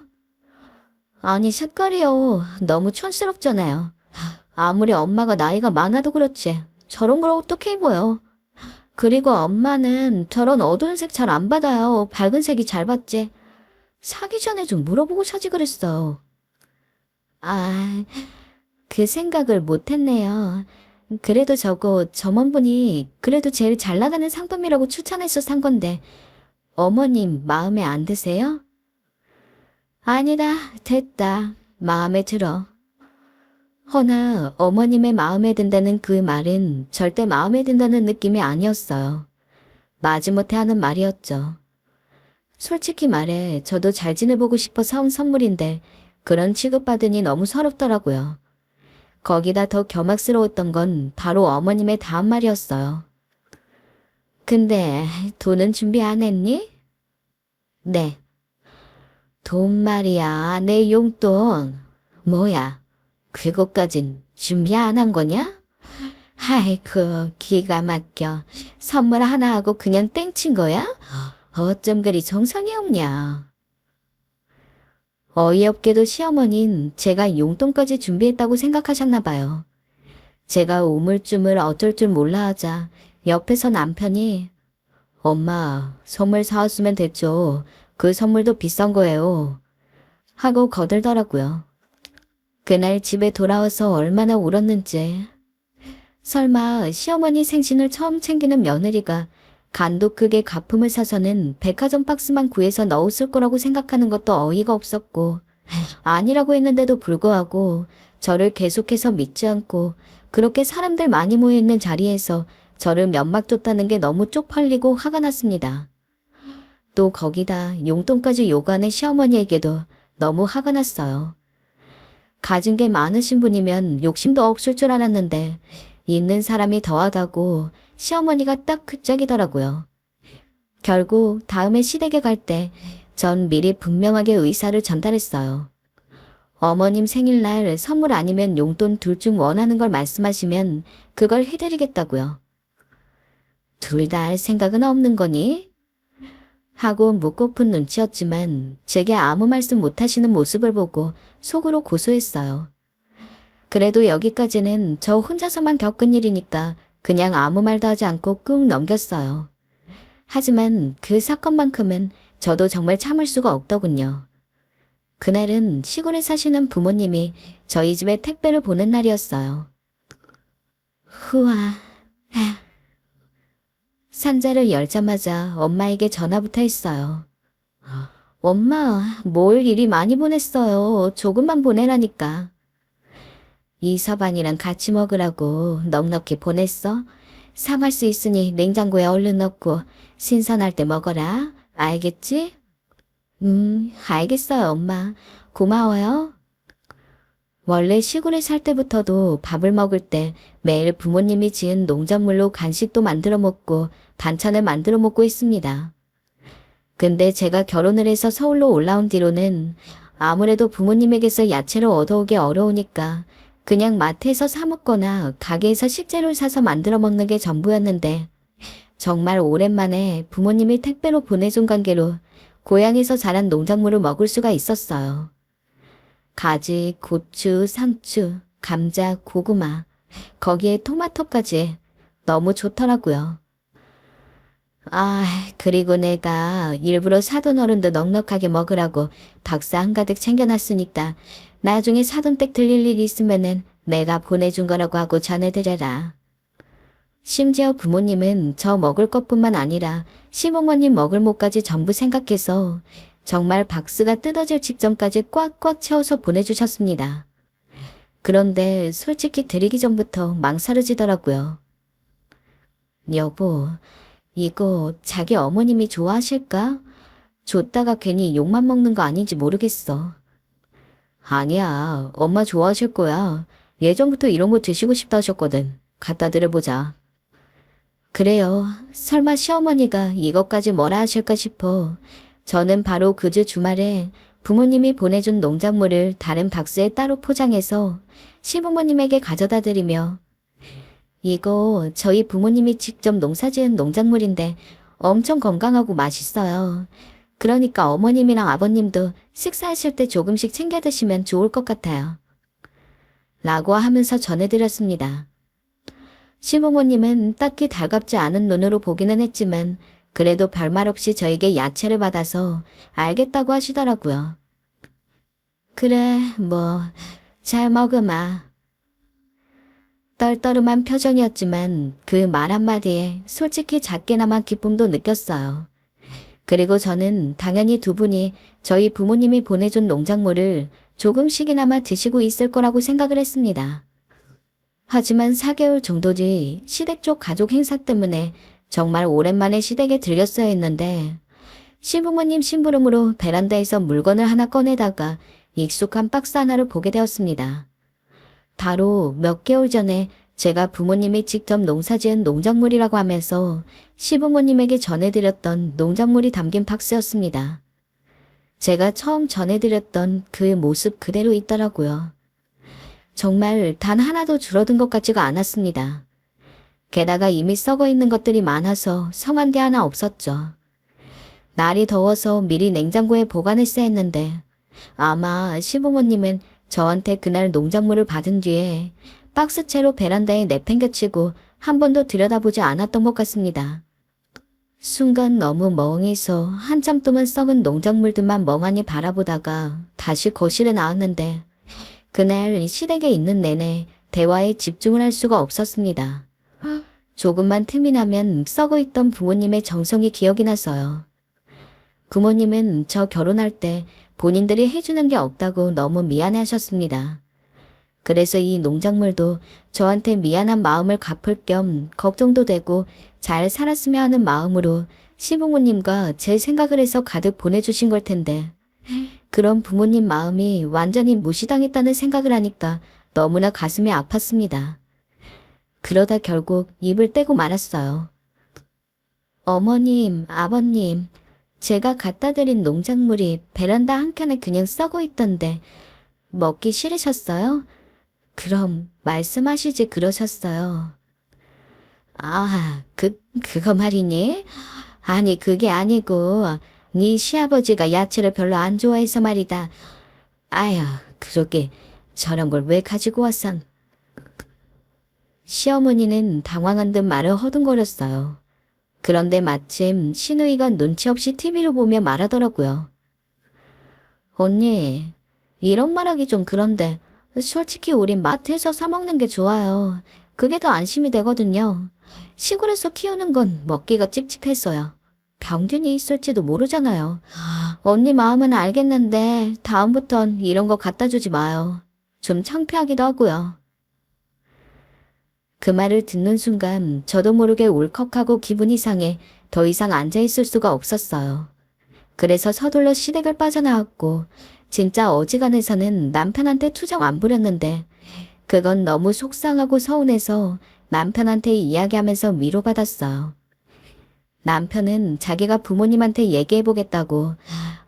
아니 색깔이요. 너무 촌스럽잖아요. 아무리 엄마가 나이가 많아도 그렇지 저런 걸 어떻게 입어요? 그리고 엄마는 저런 어두운 색 잘 안 받아요. 밝은 색이 잘 받지. 사기 전에 좀 물어보고 사지 그랬어. 아, 그 생각을 못했네요. 그래도 저거 점원분이 그래도 제일 잘 나가는 상품이라고 추천해서 산 건데 어머님 마음에 안 드세요? 아니다, 됐다. 마음에 들어. 허나 어머님의 마음에 든다는 그 말은 절대 마음에 든다는 느낌이 아니었어요. 마지못해 하는 말이었죠. 솔직히 말해 저도 잘 지내보고 싶어 사온 선물인데 그런 취급받으니 너무 서럽더라고요. 거기다 더 겸악스러웠던 건 바로 어머님의 다음 말이었어요. 근데 돈은 준비 안 했니? 네. 돈 말이야, 내 용돈. 뭐야, 그것까진 준비 안 한 거냐? 아이고, 기가 막혀. 선물 하나 하고 그냥 땡친 거야? 어쩜 그리 정성이 없냐. 어이없게도 시어머니는 제가 용돈까지 준비했다고 생각하셨나 봐요. 제가 우물쭈물 어쩔 줄 몰라 하자 옆에서 남편이 엄마, 선물 사왔으면 됐죠. 그 선물도 비싼 거예요. 하고 거들더라고요. 그날 집에 돌아와서 얼마나 울었는지. 설마 시어머니 생신을 처음 챙기는 며느리가 간도 크게 가품을 사서는 백화점 박스만 구해서 넣었을 거라고 생각하는 것도 어이가 없었고 아니라고 했는데도 불구하고 저를 계속해서 믿지 않고 그렇게 사람들 많이 모여있는 자리에서 저를 면막 줬다는 게 너무 쪽팔리고 화가 났습니다. 또 거기다 용돈까지 요구하는 시어머니에게도 너무 화가 났어요. 가진 게 많으신 분이면 욕심도 없을 줄 알았는데 있는 사람이 더하다고 시어머니가 딱 그 짝이더라고요. 결국 다음에 시댁에 갈 때 전 미리 분명하게 의사를 전달했어요. 어머님 생일날 선물 아니면 용돈 둘 중 원하는 걸 말씀하시면 그걸 해드리겠다고요. 둘 다 할 생각은 없는 거니? 하고 묻고픈 눈치였지만 제게 아무 말씀 못하시는 모습을 보고 속으로 고소했어요. 그래도 여기까지는 저 혼자서만 겪은 일이니까 그냥 아무 말도 하지 않고 꾹 넘겼어요. 하지만 그 사건만큼은 저도 정말 참을 수가 없더군요. 그날은 시골에 사시는 부모님이 저희 집에 택배를 보낸 날이었어요. 후아, 상자를 열자마자 엄마에게 전화부터 했어요. 엄마, 뭘 이리 많이 보냈어요. 조금만 보내라니까. 이서방이랑 같이 먹으라고 넉넉히 보냈어. 상할 수 있으니 냉장고에 얼른 넣고 신선할 때 먹어라. 알겠지? 알겠어요, 엄마. 고마워요. 원래 시골에 살 때부터도 밥을 먹을 때 매일 부모님이 지은 농작물로 간식도 만들어 먹고 반찬을 만들어 먹고 있습니다. 근데 제가 결혼을 해서 서울로 올라온 뒤로는 아무래도 부모님에게서 야채를 얻어오기 어려우니까 그냥 마트에서 사 먹거나 가게에서 식재료를 사서 만들어 먹는 게 전부였는데 정말 오랜만에 부모님이 택배로 보내준 관계로 고향에서 자란 농작물을 먹을 수가 있었어요. 가지, 고추, 상추, 감자, 고구마, 거기에 토마토까지 너무 좋더라고요. 아, 그리고 내가 일부러 사돈 어른도 넉넉하게 먹으라고 덕사 한가득 챙겨놨으니까 나중에 사돈댁 들릴 일이 있으면은 내가 보내준 거라고 하고 전해드려라. 심지어 부모님은 저 먹을 것뿐만 아니라 시부모님 먹을 못까지 전부 생각해서 정말 박스가 뜯어질 직전까지 꽉꽉 채워서 보내주셨습니다. 그런데 솔직히 드리기 전부터 망설여지더라고요. 여보, 이거 자기 어머님이 좋아하실까? 줬다가 괜히 욕만 먹는 거 아닌지 모르겠어. 아니야, 엄마 좋아하실 거야. 예전부터 이런 거 드시고 싶다 하셨거든. 갖다 드려보자. 그래요. 설마 시어머니가 이것까지 뭐라 하실까 싶어. 저는 바로 그 주 주말에 부모님이 보내준 농작물을 다른 박스에 따로 포장해서 시부모님에게 가져다 드리며 이거 저희 부모님이 직접 농사지은 농작물인데 엄청 건강하고 맛있어요. 그러니까 어머님이랑 아버님도 식사하실 때 조금씩 챙겨 드시면 좋을 것 같아요. 라고 하면서 전해드렸습니다. 시부모님은 딱히 달갑지 않은 눈으로 보기는 했지만 그래도 별말 없이 저에게 야채를 받아서 알겠다고 하시더라고요. 그래, 뭐, 잘 먹으마. 떨떠름한 표정이었지만 그 말 한마디에 솔직히 작게나마 기쁨도 느꼈어요. 그리고 저는 당연히 두 분이 저희 부모님이 보내준 농작물을 조금씩이나마 드시고 있을 거라고 생각을 했습니다. 하지만 4개월 정도 뒤 시댁 쪽 가족 행사 때문에 정말 오랜만에 시댁에 들렸어야 했는데 시부모님 심부름으로 베란다에서 물건을 하나 꺼내다가 익숙한 박스 하나를 보게 되었습니다. 바로 몇 개월 전에 제가 부모님이 직접 농사지은 농작물이라고 하면서 시부모님에게 전해드렸던 농작물이 담긴 박스였습니다. 제가 처음 전해드렸던 그 모습 그대로 있더라고요. 정말 단 하나도 줄어든 것 같지가 않았습니다. 게다가 이미 썩어 있는 것들이 많아서 성한 게 하나 없었죠. 날이 더워서 미리 냉장고에 보관했어야 했는데 아마 시부모님은 저한테 그날 농작물을 받은 뒤에 박스채로 베란다에 내팽겨치고 한 번도 들여다보지 않았던 것 같습니다. 순간 너무 멍해서 한참 동안 썩은 농작물들만 멍하니 바라보다가 다시 거실에 나왔는데 그날 시댁에 있는 내내 대화에 집중을 할 수가 없었습니다. 조금만 틈이 나면 썩어 있던 부모님의 정성이 기억이 나서요. 부모님은 저 결혼할 때 본인들이 해주는 게 없다고 너무 미안해 하셨습니다. 그래서 이 농작물도 저한테 미안한 마음을 갚을 겸 걱정도 되고 잘 살았으면 하는 마음으로 시부모님과 제 생각을 해서 가득 보내주신 걸 텐데 그런 부모님 마음이 완전히 무시당했다는 생각을 하니까 너무나 가슴이 아팠습니다. 그러다 결국 입을 떼고 말았어요. 어머님, 아버님, 제가 갖다 드린 농작물이 베란다 한켠에 그냥 썩어 있던데 먹기 싫으셨어요? 그럼 말씀하시지 그러셨어요. 아, 그거 말이니? 아니 그게 아니고 네 시아버지가 야채를 별로 안 좋아해서 말이다. 아휴, 그러게 저런 걸 왜 가지고 왔선? 시어머니는 당황한 듯 말을 허둥거렸어요. 그런데 마침 시누이가 눈치 없이 TV를 보며 말하더라고요. 언니, 이런 말하기 좀 그런데 솔직히 우린 마트에서 사 먹는 게 좋아요. 그게 더 안심이 되거든요. 시골에서 키우는 건 먹기가 찝찝했어요. 병균이 있을지도 모르잖아요. 언니 마음은 알겠는데 다음부턴 이런 거 갖다 주지 마요. 좀 창피하기도 하고요. 그 말을 듣는 순간 저도 모르게 울컥하고 기분이 상해 더 이상 앉아있을 수가 없었어요. 그래서 서둘러 시댁을 빠져나왔고 진짜 어지간해서는 남편한테 투정 안 부렸는데 그건 너무 속상하고 서운해서 남편한테 이야기하면서 위로받았어요. 남편은 자기가 부모님한테 얘기해보겠다고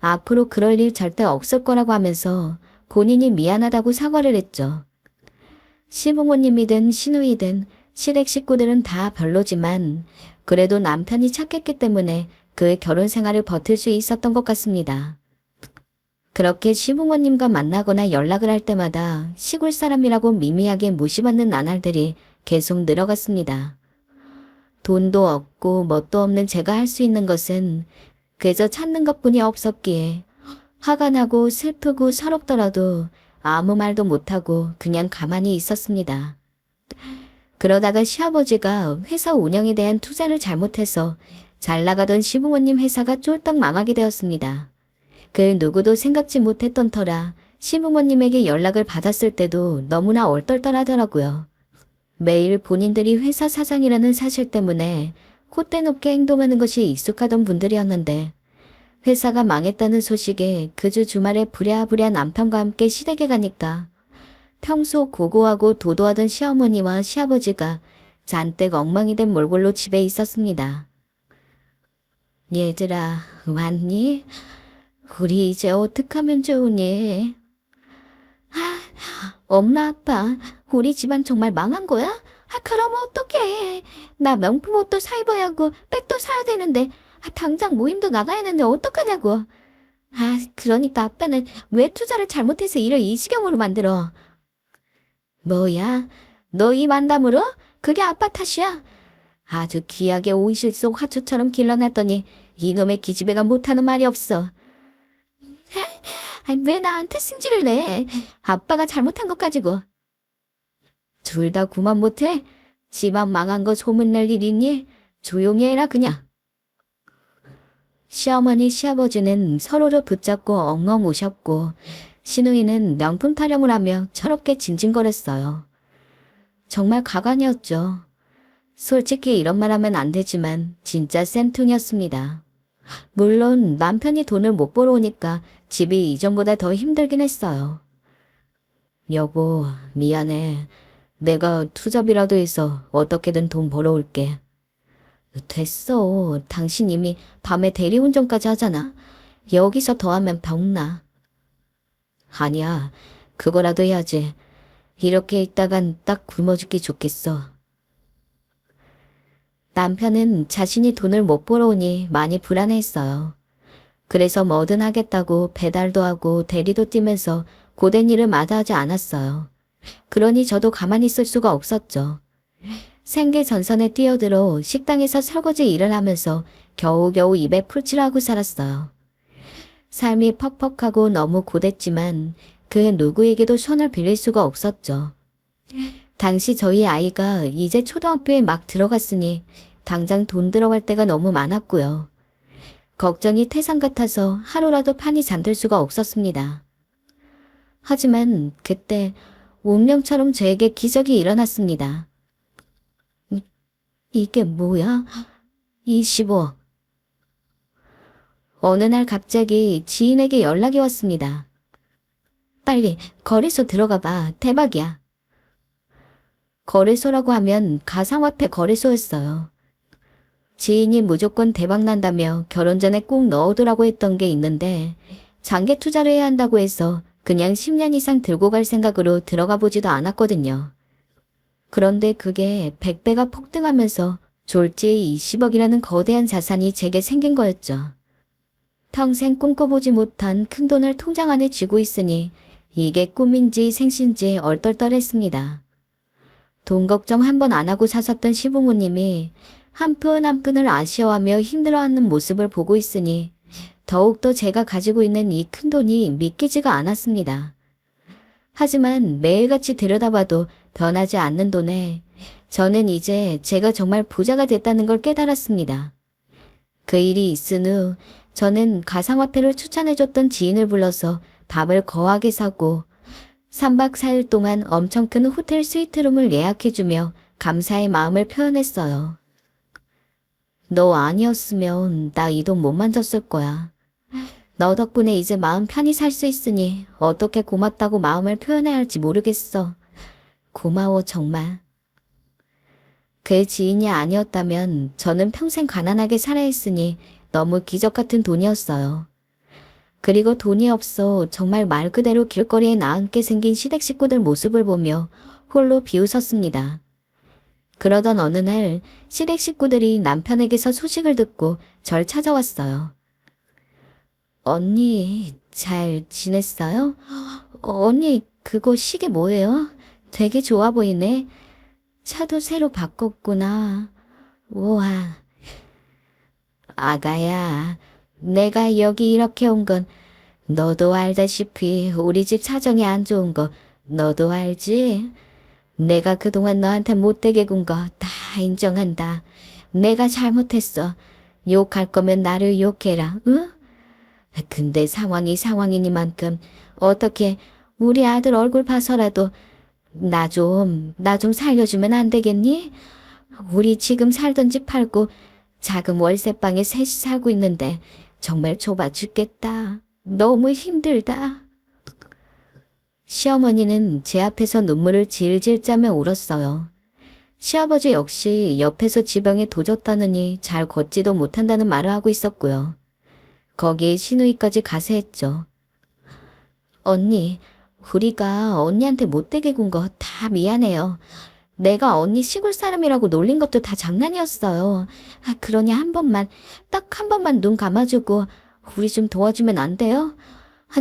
앞으로 그럴 일 절대 없을 거라고 하면서 본인이 미안하다고 사과를 했죠. 시부모님이든 시누이든 시댁 식구들은 다 별로지만 그래도 남편이 착했기 때문에 그의 결혼 생활을 버틸 수 있었던 것 같습니다. 그렇게 시부모님과 만나거나 연락을 할 때마다 시골 사람이라고 미미하게 무시받는 나날들이 계속 늘어갔습니다. 돈도 없고 뭣도 없는 제가 할 수 있는 것은 그저 찾는 것뿐이 없었기에 화가 나고 슬프고 서럽더라도 아무 말도 못하고 그냥 가만히 있었습니다. 그러다가 시아버지가 회사 운영에 대한 투자를 잘못해서 잘 나가던 시부모님 회사가 쫄딱 망하게 되었습니다. 그 누구도 생각지 못했던 터라 시부모님에게 연락을 받았을 때도 너무나 얼떨떨하더라고요. 매일 본인들이 회사 사장이라는 사실 때문에 콧대 높게 행동하는 것이 익숙하던 분들이었는데 회사가 망했다는 소식에 그 주 주말에 부랴부랴 남편과 함께 시댁에 가니까 평소 고고하고 도도하던 시어머니와 시아버지가 잔뜩 엉망이 된 몰골로 집에 있었습니다. 얘들아, 왔니? 우리 이제 어떡하면 좋으니? 엄마, 아빠, 우리 집안 정말 망한 거야? 그럼 어떡해. 나 명품 옷도 사 입어야 하고 백도 사야 되는데 당장 모임도 나가야 하는데 어떡하냐고. 그러니까 아빠는 왜 투자를 잘못해서 일을 이 지경으로 만들어? 뭐야? 너 이 만담으로? 그게 아빠 탓이야? 아주 귀하게 오이실 속 화초처럼 길러놨더니 이놈의 기집애가 못하는 말이 없어. 왜 나한테 승질을 내? 아빠가 잘못한 것 가지고. 둘 다 그만 못해? 집안 망한 거 소문낼 일 있니? 조용히 해라 그냥. 시어머니 시아버지는 서로를 붙잡고 엉엉 우셨고 시누이는 명품 타령을 하며 철없게 징징거렸어요. 정말 가관이었죠. 솔직히 이런 말 하면 안 되지만 진짜 쌤통이었습니다. 물론 남편이 돈을 못 벌어오니까 집이 이전보다 더 힘들긴 했어요. 여보, 미안해. 내가 투잡이라도 해서 어떻게든 돈 벌어올게. 됐어. 당신 이미 밤에 대리운전까지 하잖아. 여기서 더하면 병나. 아니야. 그거라도 해야지. 이렇게 있다간 딱 굶어 죽기 좋겠어. 남편은 자신이 돈을 못 벌어오니 많이 불안해했어요. 그래서 뭐든 하겠다고 배달도 하고 대리도 뛰면서 고된 일을 마다하지 않았어요. 그러니 저도 가만히 있을 수가 없었죠. 생계 전선에 뛰어들어 식당에서 설거지 일을 하면서 겨우겨우 입에 풀칠하고 살았어요. 삶이 퍽퍽하고 너무 고됐지만 그 누구에게도 손을 빌릴 수가 없었죠. 당시 저희 아이가 이제 초등학교에 막 들어갔으니 당장 돈 들어갈 때가 너무 많았고요. 걱정이 태산 같아서 하루라도 편히 잠들 수가 없었습니다. 하지만 그때 운명처럼 저에게 기적이 일어났습니다. 이게 뭐야? 25. 어느 날 갑자기 지인에게 연락이 왔습니다. 빨리 거래소 들어가 봐. 대박이야. 거래소라고 하면 가상화폐 거래소였어요. 지인이 무조건 대박 난다며 결혼 전에 꼭 넣어두라고 했던 게 있는데 장기 투자를 해야 한다고 해서 그냥 10년 이상 들고 갈 생각으로 들어가 보지도 않았거든요. 그런데 그게 100배가 폭등하면서 졸지에 20억이라는 거대한 자산이 제게 생긴 거였죠. 평생 꿈꿔보지 못한 큰 돈을 통장 안에 쥐고 있으니 이게 꿈인지 생신지 얼떨떨했습니다. 돈 걱정 한 번 안 하고 사셨던 시부모님이 한 푼 한 푼을 아쉬워하며 힘들어하는 모습을 보고 있으니 더욱더 제가 가지고 있는 이 큰 돈이 믿기지가 않았습니다. 하지만 매일같이 들여다봐도 변하지 않는 돈에 저는 이제 제가 정말 부자가 됐다는 걸 깨달았습니다. 그 일이 있은 후 저는 가상화폐를 추천해줬던 지인을 불러서 밥을 거하게 사고 3박 4일 동안 엄청 큰 호텔 스위트룸을 예약해주며 감사의 마음을 표현했어요. 너 아니었으면 나 이 돈 못 만졌을 거야. 너 덕분에 이제 마음 편히 살 수 있으니 어떻게 고맙다고 마음을 표현해야 할지 모르겠어. 고마워 정말. 그 지인이 아니었다면 저는 평생 가난하게 살아야 했으니 너무 기적 같은 돈이었어요. 그리고 돈이 없어 정말 말 그대로 길거리에 나앉게 생긴 시댁 식구들 모습을 보며 홀로 비웃었습니다. 그러던 어느 날 시댁 식구들이 남편에게서 소식을 듣고 절 찾아왔어요. 언니, 잘 지냈어요? 언니, 그거 시계 뭐예요? 되게 좋아 보이네. 차도 새로 바꿨구나. 우와, 아가야, 내가 여기 이렇게 온 건 너도 알다시피 우리 집 사정이 안 좋은 거 너도 알지? 내가 그동안 너한테 못되게 군 거 다 인정한다. 내가 잘못했어. 욕할 거면 나를 욕해라, 응? 근데 상황이 상황이니만큼 어떻게 우리 아들 얼굴 봐서라도 나 좀 살려주면 안 되겠니? 우리 지금 살던 집 팔고 작은 월세방에 셋이 살고 있는데 정말 좁아 죽겠다. 너무 힘들다. 시어머니는 제 앞에서 눈물을 질질 짜며 울었어요. 시아버지 역시 옆에서 지병에 도졌다느니 잘 걷지도 못한다는 말을 하고 있었고요. 거기에 시누이까지 가세했죠. 언니, 우리가 언니한테 못되게 군 거 다 미안해요. 내가 언니 시골 사람이라고 놀린 것도 다 장난이었어요. 그러니 한 번만, 딱 한 번만 눈 감아주고 우리 좀 도와주면 안 돼요?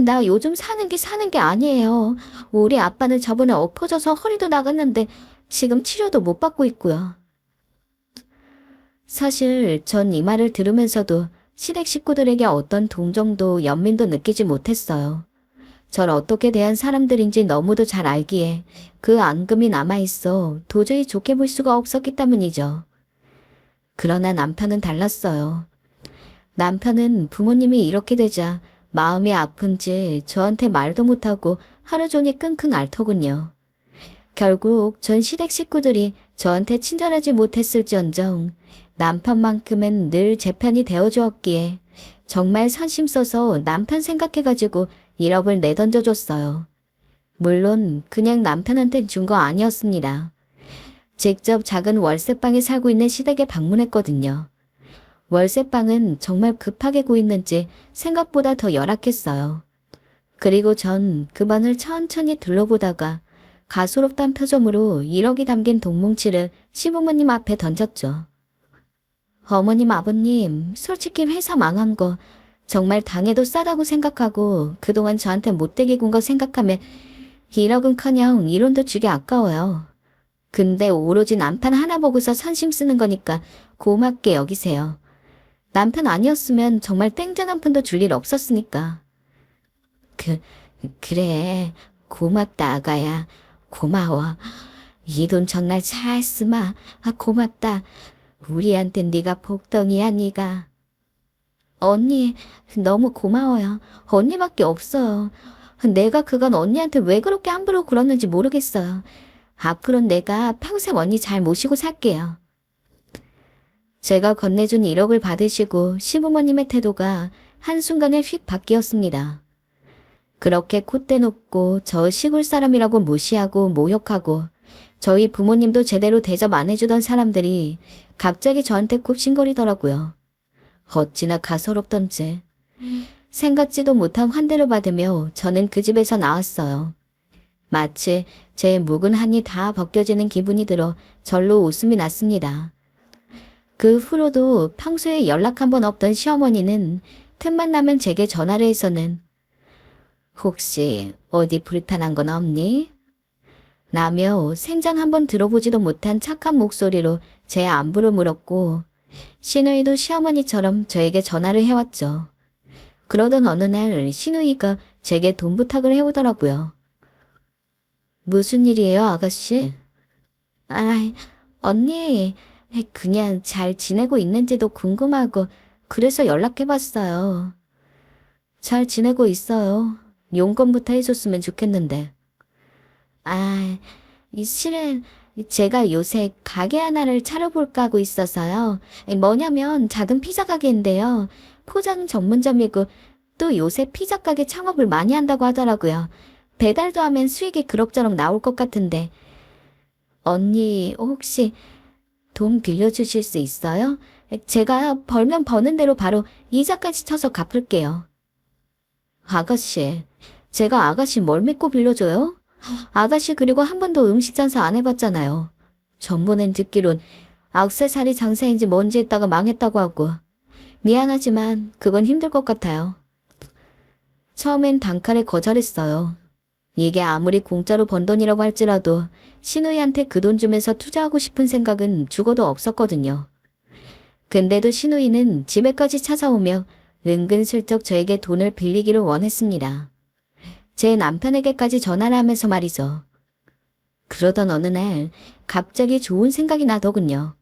나 요즘 사는 게 아니에요. 우리 아빠는 저번에 엎어져서 허리도 나갔는데 지금 치료도 못 받고 있고요. 사실 전 이 말을 들으면서도 시댁 식구들에게 어떤 동정도 연민도 느끼지 못했어요. 절 어떻게 대한 사람들인지 너무도 잘 알기에 그 앙금이 남아있어 도저히 좋게 볼 수가 없었기 때문이죠. 그러나 남편은 달랐어요. 남편은 부모님이 이렇게 되자 마음이 아픈지 저한테 말도 못하고 하루 종일 끙끙 앓더군요. 결국 전 시댁 식구들이 저한테 친절하지 못했을지언정 남편만큼은 늘 제 편이 되어주었기에 정말 선심 써서 남편 생각해가지고 1억을 내던져줬어요. 물론 그냥 남편한테 준 거 아니었습니다. 직접 작은 월세방에 살고 있는 시댁에 방문했거든요. 월세방은 정말 급하게 구했는지 생각보다 더 열악했어요. 그리고 전 그 방을 천천히 둘러보다가 가소롭단 표정으로 1억이 담긴 돈뭉치를 시부모님 앞에 던졌죠. 어머님, 아버님, 솔직히 회사 망한 거 정말 당해도 싸다고 생각하고 그동안 저한테 못되게 군 거 생각하면 1억은커녕 1원도 주기 아까워요. 근데 오로지 남편 하나 보고서 선심 쓰는 거니까 고맙게 여기세요. 남편 아니었으면 정말 땡전 한 푼도 줄 일 없었으니까. 그래. 고맙다, 아가야. 고마워. 이 돈 정말 잘 쓰마. 고맙다. 우리한텐 네가 복덩이야, 네가. 언니, 너무 고마워요. 언니밖에 없어요. 내가 그간 언니한테 왜 그렇게 함부로 굴었는지 모르겠어요. 앞으로는 내가 평생 언니 잘 모시고 살게요. 제가 건네준 1억을 받으시고 시부모님의 태도가 한순간에 휙 바뀌었습니다. 그렇게 콧대 높고 저 시골 사람이라고 무시하고 모욕하고 저희 부모님도 제대로 대접 안 해주던 사람들이 갑자기 저한테 굽신거리더라고요. 어찌나 가소롭던지. 생각지도 못한 환대를 받으며 저는 그 집에서 나왔어요. 마치 제 묵은 한이 다 벗겨지는 기분이 들어 절로 웃음이 났습니다. 그 후로도 평소에 연락 한 번 없던 시어머니는 틈만 나면 제게 전화를 해서는 혹시 어디 불편한 건 없니? 라며 생전 한 번 들어보지도 못한 착한 목소리로 제 안부를 물었고 시누이도 시어머니처럼 저에게 전화를 해왔죠. 그러던 어느 날 시누이가 제게 돈 부탁을 해오더라고요. 무슨 일이에요, 아가씨? 언니, 그냥 잘 지내고 있는지도 궁금하고 그래서 연락해봤어요. 잘 지내고 있어요. 용건부터 해줬으면 좋겠는데. 실은 제가 요새 가게 하나를 차려볼까 하고 있어서요. 뭐냐면 작은 피자 가게인데요. 포장 전문점이고 또 요새 피자 가게 창업을 많이 한다고 하더라고요. 배달도 하면 수익이 그럭저럭 나올 것 같은데. 언니 혹시 돈 빌려주실 수 있어요? 제가 벌면 버는 대로 바로 이자까지 쳐서 갚을게요. 아가씨, 제가 아가씨 뭘 믿고 빌려줘요? 아가씨 그리고 한 번도 음식 장사 안 해봤잖아요. 전번엔 듣기론 액세서리 장사인지 뭔지 했다가 망했다고 하고. 미안하지만 그건 힘들 것 같아요. 처음엔 단칼에 거절했어요. 이게 아무리 공짜로 번 돈이라고 할지라도 신우이한테 그 돈 주면서 투자하고 싶은 생각은 죽어도 없었거든요. 근데도 신우이는 집에까지 찾아오며 은근슬쩍 저에게 돈을 빌리기를 원했습니다. 제 남편에게까지 전화를 하면서 말이죠. 그러던 어느 날 갑자기 좋은 생각이 나더군요.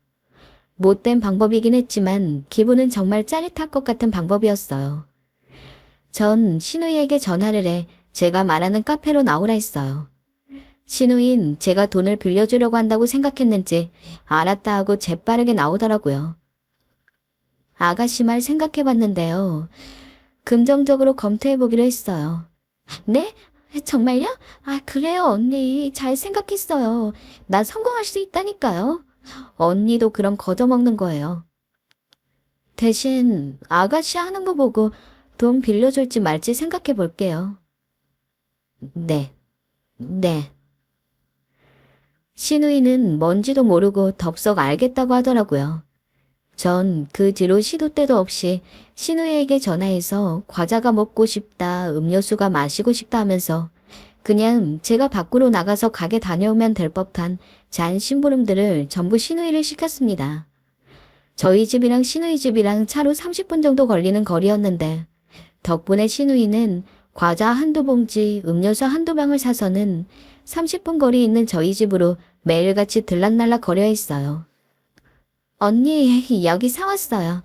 못된 방법이긴 했지만 기분은 정말 짜릿할 것 같은 방법이었어요. 전 신우이에게 전화를 해 제가 말하는 카페로 나오라 했어요. 신우인 제가 돈을 빌려주려고 한다고 생각했는지 알았다 하고 재빠르게 나오더라고요. 아가씨 말 생각해봤는데요. 긍정적으로 검토해보기로 했어요. 네? 정말요? 아, 그래요, 언니. 잘 생각했어요. 나 성공할 수 있다니까요. 언니도 그럼 걷어먹는 거예요. 대신 아가씨 하는 거 보고 돈 빌려줄지 말지 생각해 볼게요. 네, 네. 신우이는 뭔지도 모르고 덥석 알겠다고 하더라고요. 전 그 뒤로 시도 때도 없이 신우이에게 전화해서 과자가 먹고 싶다, 음료수가 마시고 싶다 하면서 그냥 제가 밖으로 나가서 가게 다녀오면 될 법한 잔 심부름들을 전부 신우이를 시켰습니다. 저희 집이랑 신우이 집이랑 차로 30분 정도 걸리는 거리였는데 덕분에 신우이는 과자 한두 봉지, 음료수 한두 병을 사서는 30분 거리에 있는 저희 집으로 매일같이 들락날락 거려 있어요. 언니, 여기 사왔어요.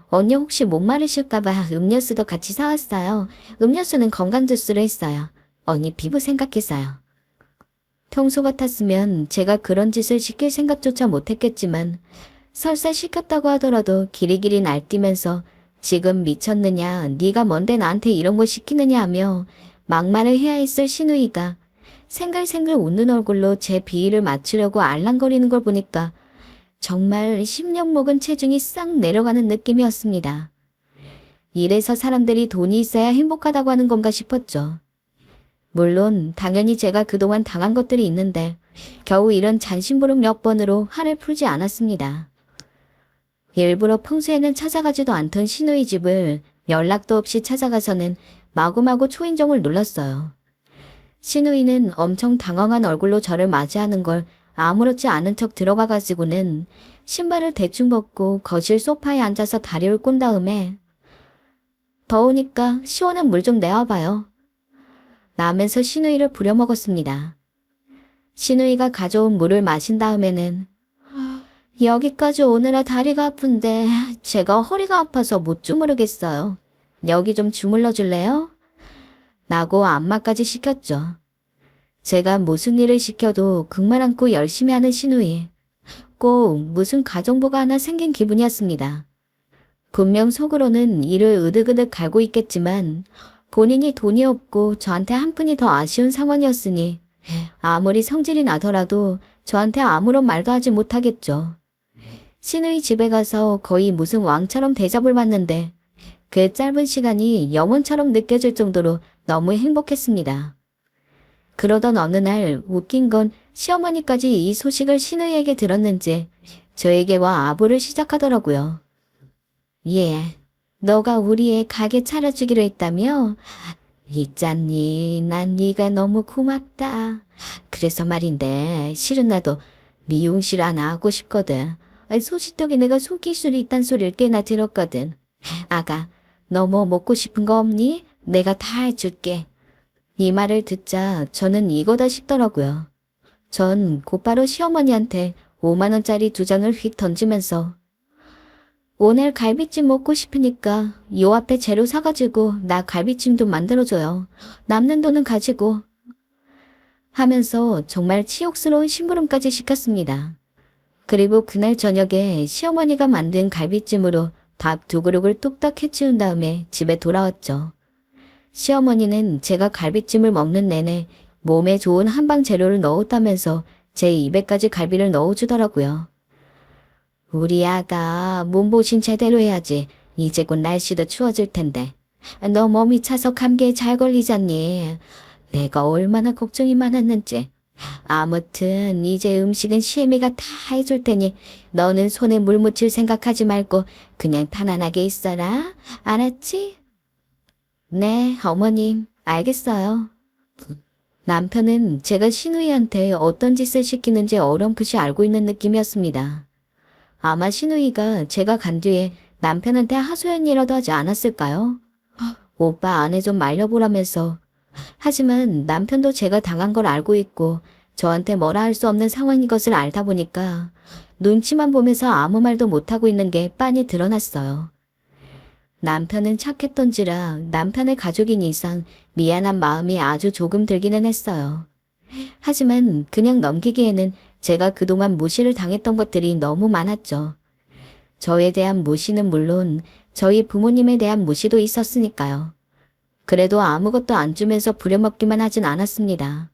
언니 혹시 목마르실까봐 음료수도 같이 사왔어요. 음료수는 건강 주스로 했어요. 언니 피부 생각해서요. 평소 같았으면 제가 그런 짓을 시킬 생각조차 못했겠지만 설사 시켰다고 하더라도 길이길이 날뛰면서 지금 미쳤느냐, 네가 뭔데 나한테 이런 거 시키느냐 하며 막말을 해야 했을 신우이가 생글생글 웃는 얼굴로 제 비위를 맞추려고 알랑거리는 걸 보니까 정말 10년 먹은 체중이 싹 내려가는 느낌이었습니다. 이래서 사람들이 돈이 있어야 행복하다고 하는 건가 싶었죠. 물론 당연히 제가 그동안 당한 것들이 있는데 겨우 이런 잔심부름 몇 번으로 화를 풀지 않았습니다. 일부러 평소에는 찾아가지도 않던 신우이 집을 연락도 없이 찾아가서는 마구마구 초인종을 눌렀어요. 신우이는 엄청 당황한 얼굴로 저를 맞이하는 걸 아무렇지 않은 척 들어가가지고는 신발을 대충 벗고 거실 소파에 앉아서 다리를 꼰 다음에 더우니까 시원한 물 좀 내와봐요. 라면서 신우이를 부려먹었습니다. 신우이가 가져온 물을 마신 다음에는 여기까지 오느라 다리가 아픈데 제가 허리가 아파서 못 주무르겠어요. 여기 좀 주물러 줄래요? 라고 안마까지 시켰죠. 제가 무슨 일을 시켜도 극만 안고 열심히 하는 신우이. 꼭 무슨 가정부가 하나 생긴 기분이었습니다. 분명 속으로는 이를 으득으득 갈고 있겠지만 본인이 돈이 없고 저한테 한 푼이 더 아쉬운 상황이었으니 아무리 성질이 나더라도 저한테 아무런 말도 하지 못하겠죠. 신우이 집에 가서 거의 무슨 왕처럼 대접을 받는데 그 짧은 시간이 영원처럼 느껴질 정도로 너무 행복했습니다. 그러던 어느 날 웃긴 건 시어머니까지 이 소식을 신우이에게 들었는지 저에게 와 아부를 시작하더라고요. 예, 너가 우리 애 가게 차려주기로 했다며? 있잖니, 난 네가 너무 고맙다. 그래서 말인데 실은 나도 미용실 하나 하고 싶거든. 소시떡에 내가 손기술이 있단 소리를 꽤나 들었거든. 아가, 너 뭐 먹고 싶은 거 없니? 내가 다 해줄게. 이 말을 듣자 저는 이거다 싶더라고요. 전 곧바로 시어머니한테 5만 원짜리 2장을 휙 던지면서 오늘 갈비찜 먹고 싶으니까 요 앞에 재료 사가지고 나 갈비찜도 만들어줘요. 남는 돈은 가지고 하면서 정말 치욕스러운 심부름까지 시켰습니다. 그리고 그날 저녁에 시어머니가 만든 갈비찜으로 밥 2그릇을 뚝딱 해치운 다음에 집에 돌아왔죠. 시어머니는 제가 갈비찜을 먹는 내내 몸에 좋은 한방 재료를 넣었다면서 제 입에까지 갈비를 넣어주더라고요. 우리 아가 몸보신 제대로 해야지. 이제 곧 날씨도 추워질 텐데. 너 몸이 차서 감기에 잘 걸리잖니. 내가 얼마나 걱정이 많았는지. 아무튼 이제 음식은 시애미가 다 해줄 테니 너는 손에 물 묻힐 생각하지 말고 그냥 편안하게 있어라. 알았지? 네, 어머님, 알겠어요. 남편은 제가 신우이한테 어떤 짓을 시키는지 어렴풋이 알고 있는 느낌이었습니다. 아마 신우이가 제가 간 뒤에 남편한테 하소연이라도 하지 않았을까요? 오빠 아내 좀 말려보라면서. 하지만 남편도 제가 당한 걸 알고 있고 저한테 뭐라 할 수 없는 상황인 것을 알다 보니까 눈치만 보면서 아무 말도 못하고 있는 게 빤히 드러났어요. 남편은 착했던지라 남편의 가족인 이상 미안한 마음이 아주 조금 들기는 했어요. 하지만 그냥 넘기기에는 제가 그동안 무시를 당했던 것들이 너무 많았죠. 저에 대한 무시는 물론 저희 부모님에 대한 무시도 있었으니까요. 그래도 아무것도 안 주면서 부려먹기만 하진 않았습니다.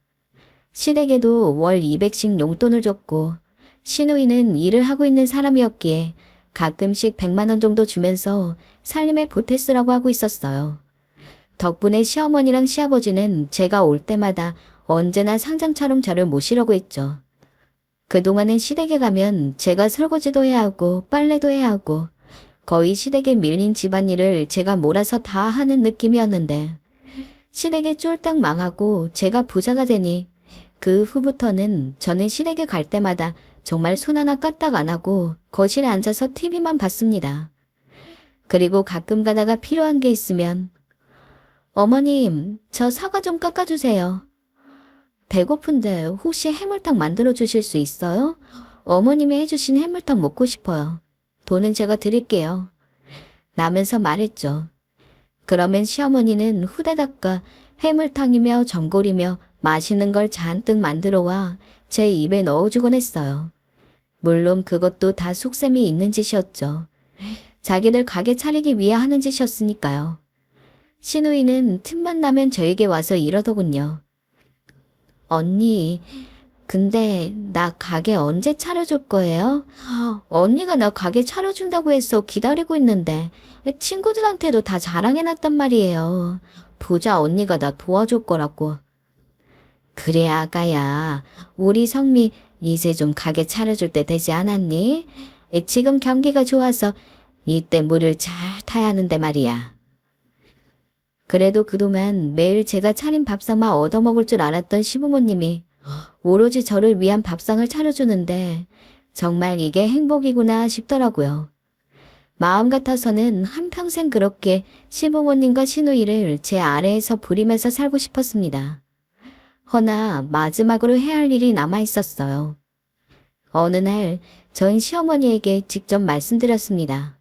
시댁에도 월 200씩 용돈을 줬고 시누이는 일을 하고 있는 사람이었기에 가끔씩 100만 원 정도 주면서 살림에 보태쓰라고 하고 있었어요. 덕분에 시어머니랑 시아버지는 제가 올 때마다 언제나 상장처럼 저를 모시려고 했죠. 그동안은 시댁에 가면 제가 설거지도 해야 하고 빨래도 해야 하고 거의 시댁에 밀린 집안일을 제가 몰아서 다 하는 느낌이었는데 시댁에 쫄딱 망하고 제가 부자가 되니 그 후부터는 저는 시댁에 갈 때마다 정말 손 하나 까딱 안 하고 거실에 앉아서 TV만 봤습니다. 그리고 가끔 가다가 필요한 게 있으면 어머님, 저 사과 좀 깎아주세요. 배고픈데 혹시 해물탕 만들어 주실 수 있어요? 어머님이 해주신 해물탕 먹고 싶어요. 돈은 제가 드릴게요. 라면서 말했죠. 그러면 시어머니는 후다닥과 해물탕이며 전골이며 맛있는 걸 잔뜩 만들어 와 제 입에 넣어주곤 했어요. 물론 그것도 다 속셈이 있는 짓이었죠. 자기들 가게 차리기 위해 하는 짓이었으니까요. 시누이는 틈만 나면 저에게 와서 이러더군요. 언니, 근데 나 가게 언제 차려줄 거예요? 언니가 나 가게 차려준다고 해서 기다리고 있는데 친구들한테도 다 자랑해놨단 말이에요. 부자 언니가 나 도와줄 거라고. 그래 아가야, 우리 성미 이제 좀 가게 차려줄 때 되지 않았니? 지금 경기가 좋아서 이때 물을 잘 타야 하는데 말이야. 그래도 그동안 매일 제가 차린 밥상만 얻어먹을 줄 알았던 시부모님이 오로지 저를 위한 밥상을 차려주는데 정말 이게 행복이구나 싶더라고요. 마음 같아서는 한평생 그렇게 시부모님과 시누이를 제 아래에서 부리면서 살고 싶었습니다. 허나 마지막으로 해야 할 일이 남아 있었어요. 어느 날 전 시어머니에게 직접 말씀드렸습니다.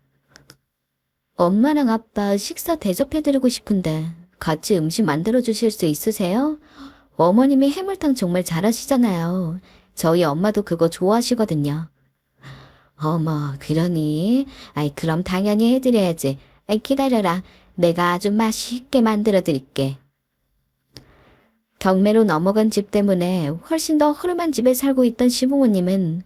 엄마랑 아빠 식사 대접해드리고 싶은데 같이 음식 만들어 주실 수 있으세요? 어머님이 해물탕 정말 잘하시잖아요. 저희 엄마도 그거 좋아하시거든요. 어머, 그러니? 아이, 그럼 당연히 해드려야지. 아이, 기다려라. 내가 아주 맛있게 만들어 드릴게. 경매로 넘어간 집 때문에 훨씬 더 허름한 집에 살고 있던 시부모님은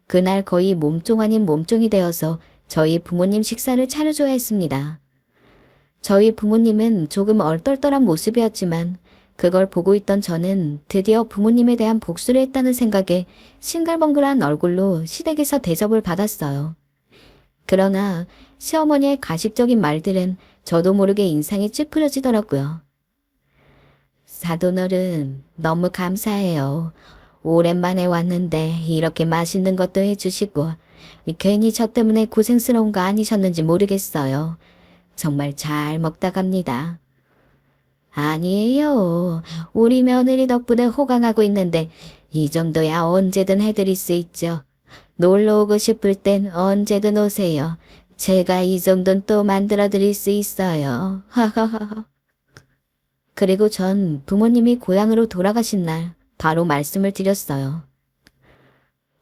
그날 거의 몸종 아닌 몸종이 되어서 저희 부모님 식사를 차려줘야 했습니다. 저희 부모님은 조금 얼떨떨한 모습이었지만 그걸 보고 있던 저는 드디어 부모님에 대한 복수를 했다는 생각에 싱글벙글한 얼굴로 시댁에서 대접을 받았어요. 그러나 시어머니의 가식적인 말들은 저도 모르게 인상이 찌푸려지더라고요. 사돈어른 너무 감사해요. 오랜만에 왔는데 이렇게 맛있는 것도 해주시고 괜히 저 때문에 고생스러운 거 아니셨는지 모르겠어요. 정말 잘 먹다 갑니다. 아니에요. 우리 며느리 덕분에 호강하고 있는데 이 정도야 언제든 해드릴 수 있죠. 놀러 오고 싶을 땐 언제든 오세요. 제가 이 정도는 또 만들어 드릴 수 있어요. 하하하. 그리고 전 부모님이 고향으로 돌아가신 날 바로 말씀을 드렸어요.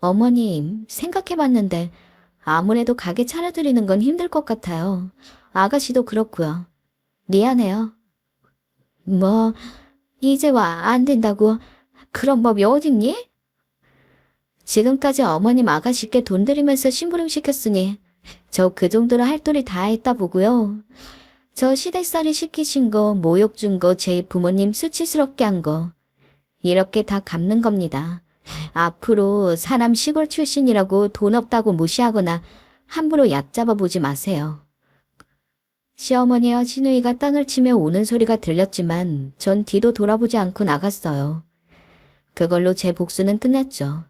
어머님, 생각해봤는데 아무래도 가게 차려드리는 건 힘들 것 같아요. 아가씨도 그렇고요. 미안해요. 뭐, 이제 와 안 된다고? 그런 법이 어딨니? 지금까지 어머님 아가씨께 돈 들이면서 심부름 시켰으니 저 그 정도로 할 도리 다 했다 보고요. 저 시댁살이 시키신 거, 모욕 준 거, 제 부모님 수치스럽게 한 거. 이렇게 다 갚는 겁니다. 앞으로 사람 시골 출신이라고 돈 없다고 무시하거나 함부로 얕잡아 보지 마세요. 시어머니와 시누이가 땅을 치며 우는 소리가 들렸지만 전 뒤도 돌아보지 않고 나갔어요. 그걸로 제 복수는 끝났죠.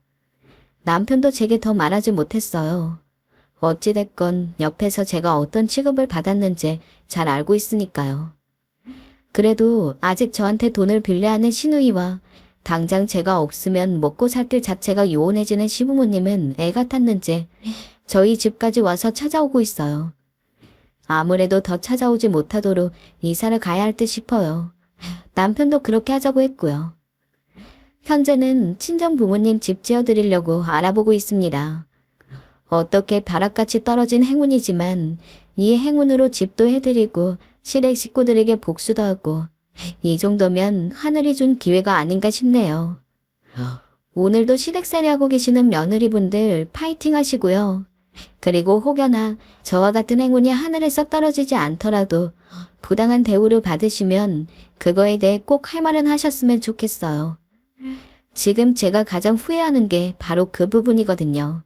남편도 제게 더 말하지 못했어요. 어찌됐건 옆에서 제가 어떤 취급을 받았는지 잘 알고 있으니까요. 그래도 아직 저한테 돈을 빌려하는 시누이와 당장 제가 없으면 먹고 살 길 자체가 요원해지는 시부모님은 애 같았는지 저희 집까지 와서 찾아오고 있어요. 아무래도 더 찾아오지 못하도록 이사를 가야 할 듯 싶어요. 남편도 그렇게 하자고 했고요. 현재는 친정 부모님 집 지어드리려고 알아보고 있습니다. 어떻게 벼락같이 떨어진 행운이지만 이 행운으로 집도 해드리고 시댁 식구들에게 복수도 하고 이 정도면 하늘이 준 기회가 아닌가 싶네요. 오늘도 시댁살이 하고 계시는 며느리분들 파이팅 하시고요. 그리고 혹여나 저와 같은 행운이 하늘에서 떨어지지 않더라도 부당한 대우를 받으시면 그거에 대해 꼭 할 말은 하셨으면 좋겠어요. 지금 제가 가장 후회하는 게 바로 그 부분이거든요.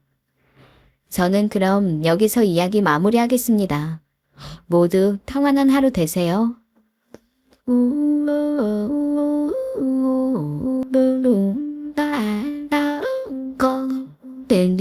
저는 그럼 여기서 이야기 마무리하겠습니다. 모두 평안한 하루 되세요. 땡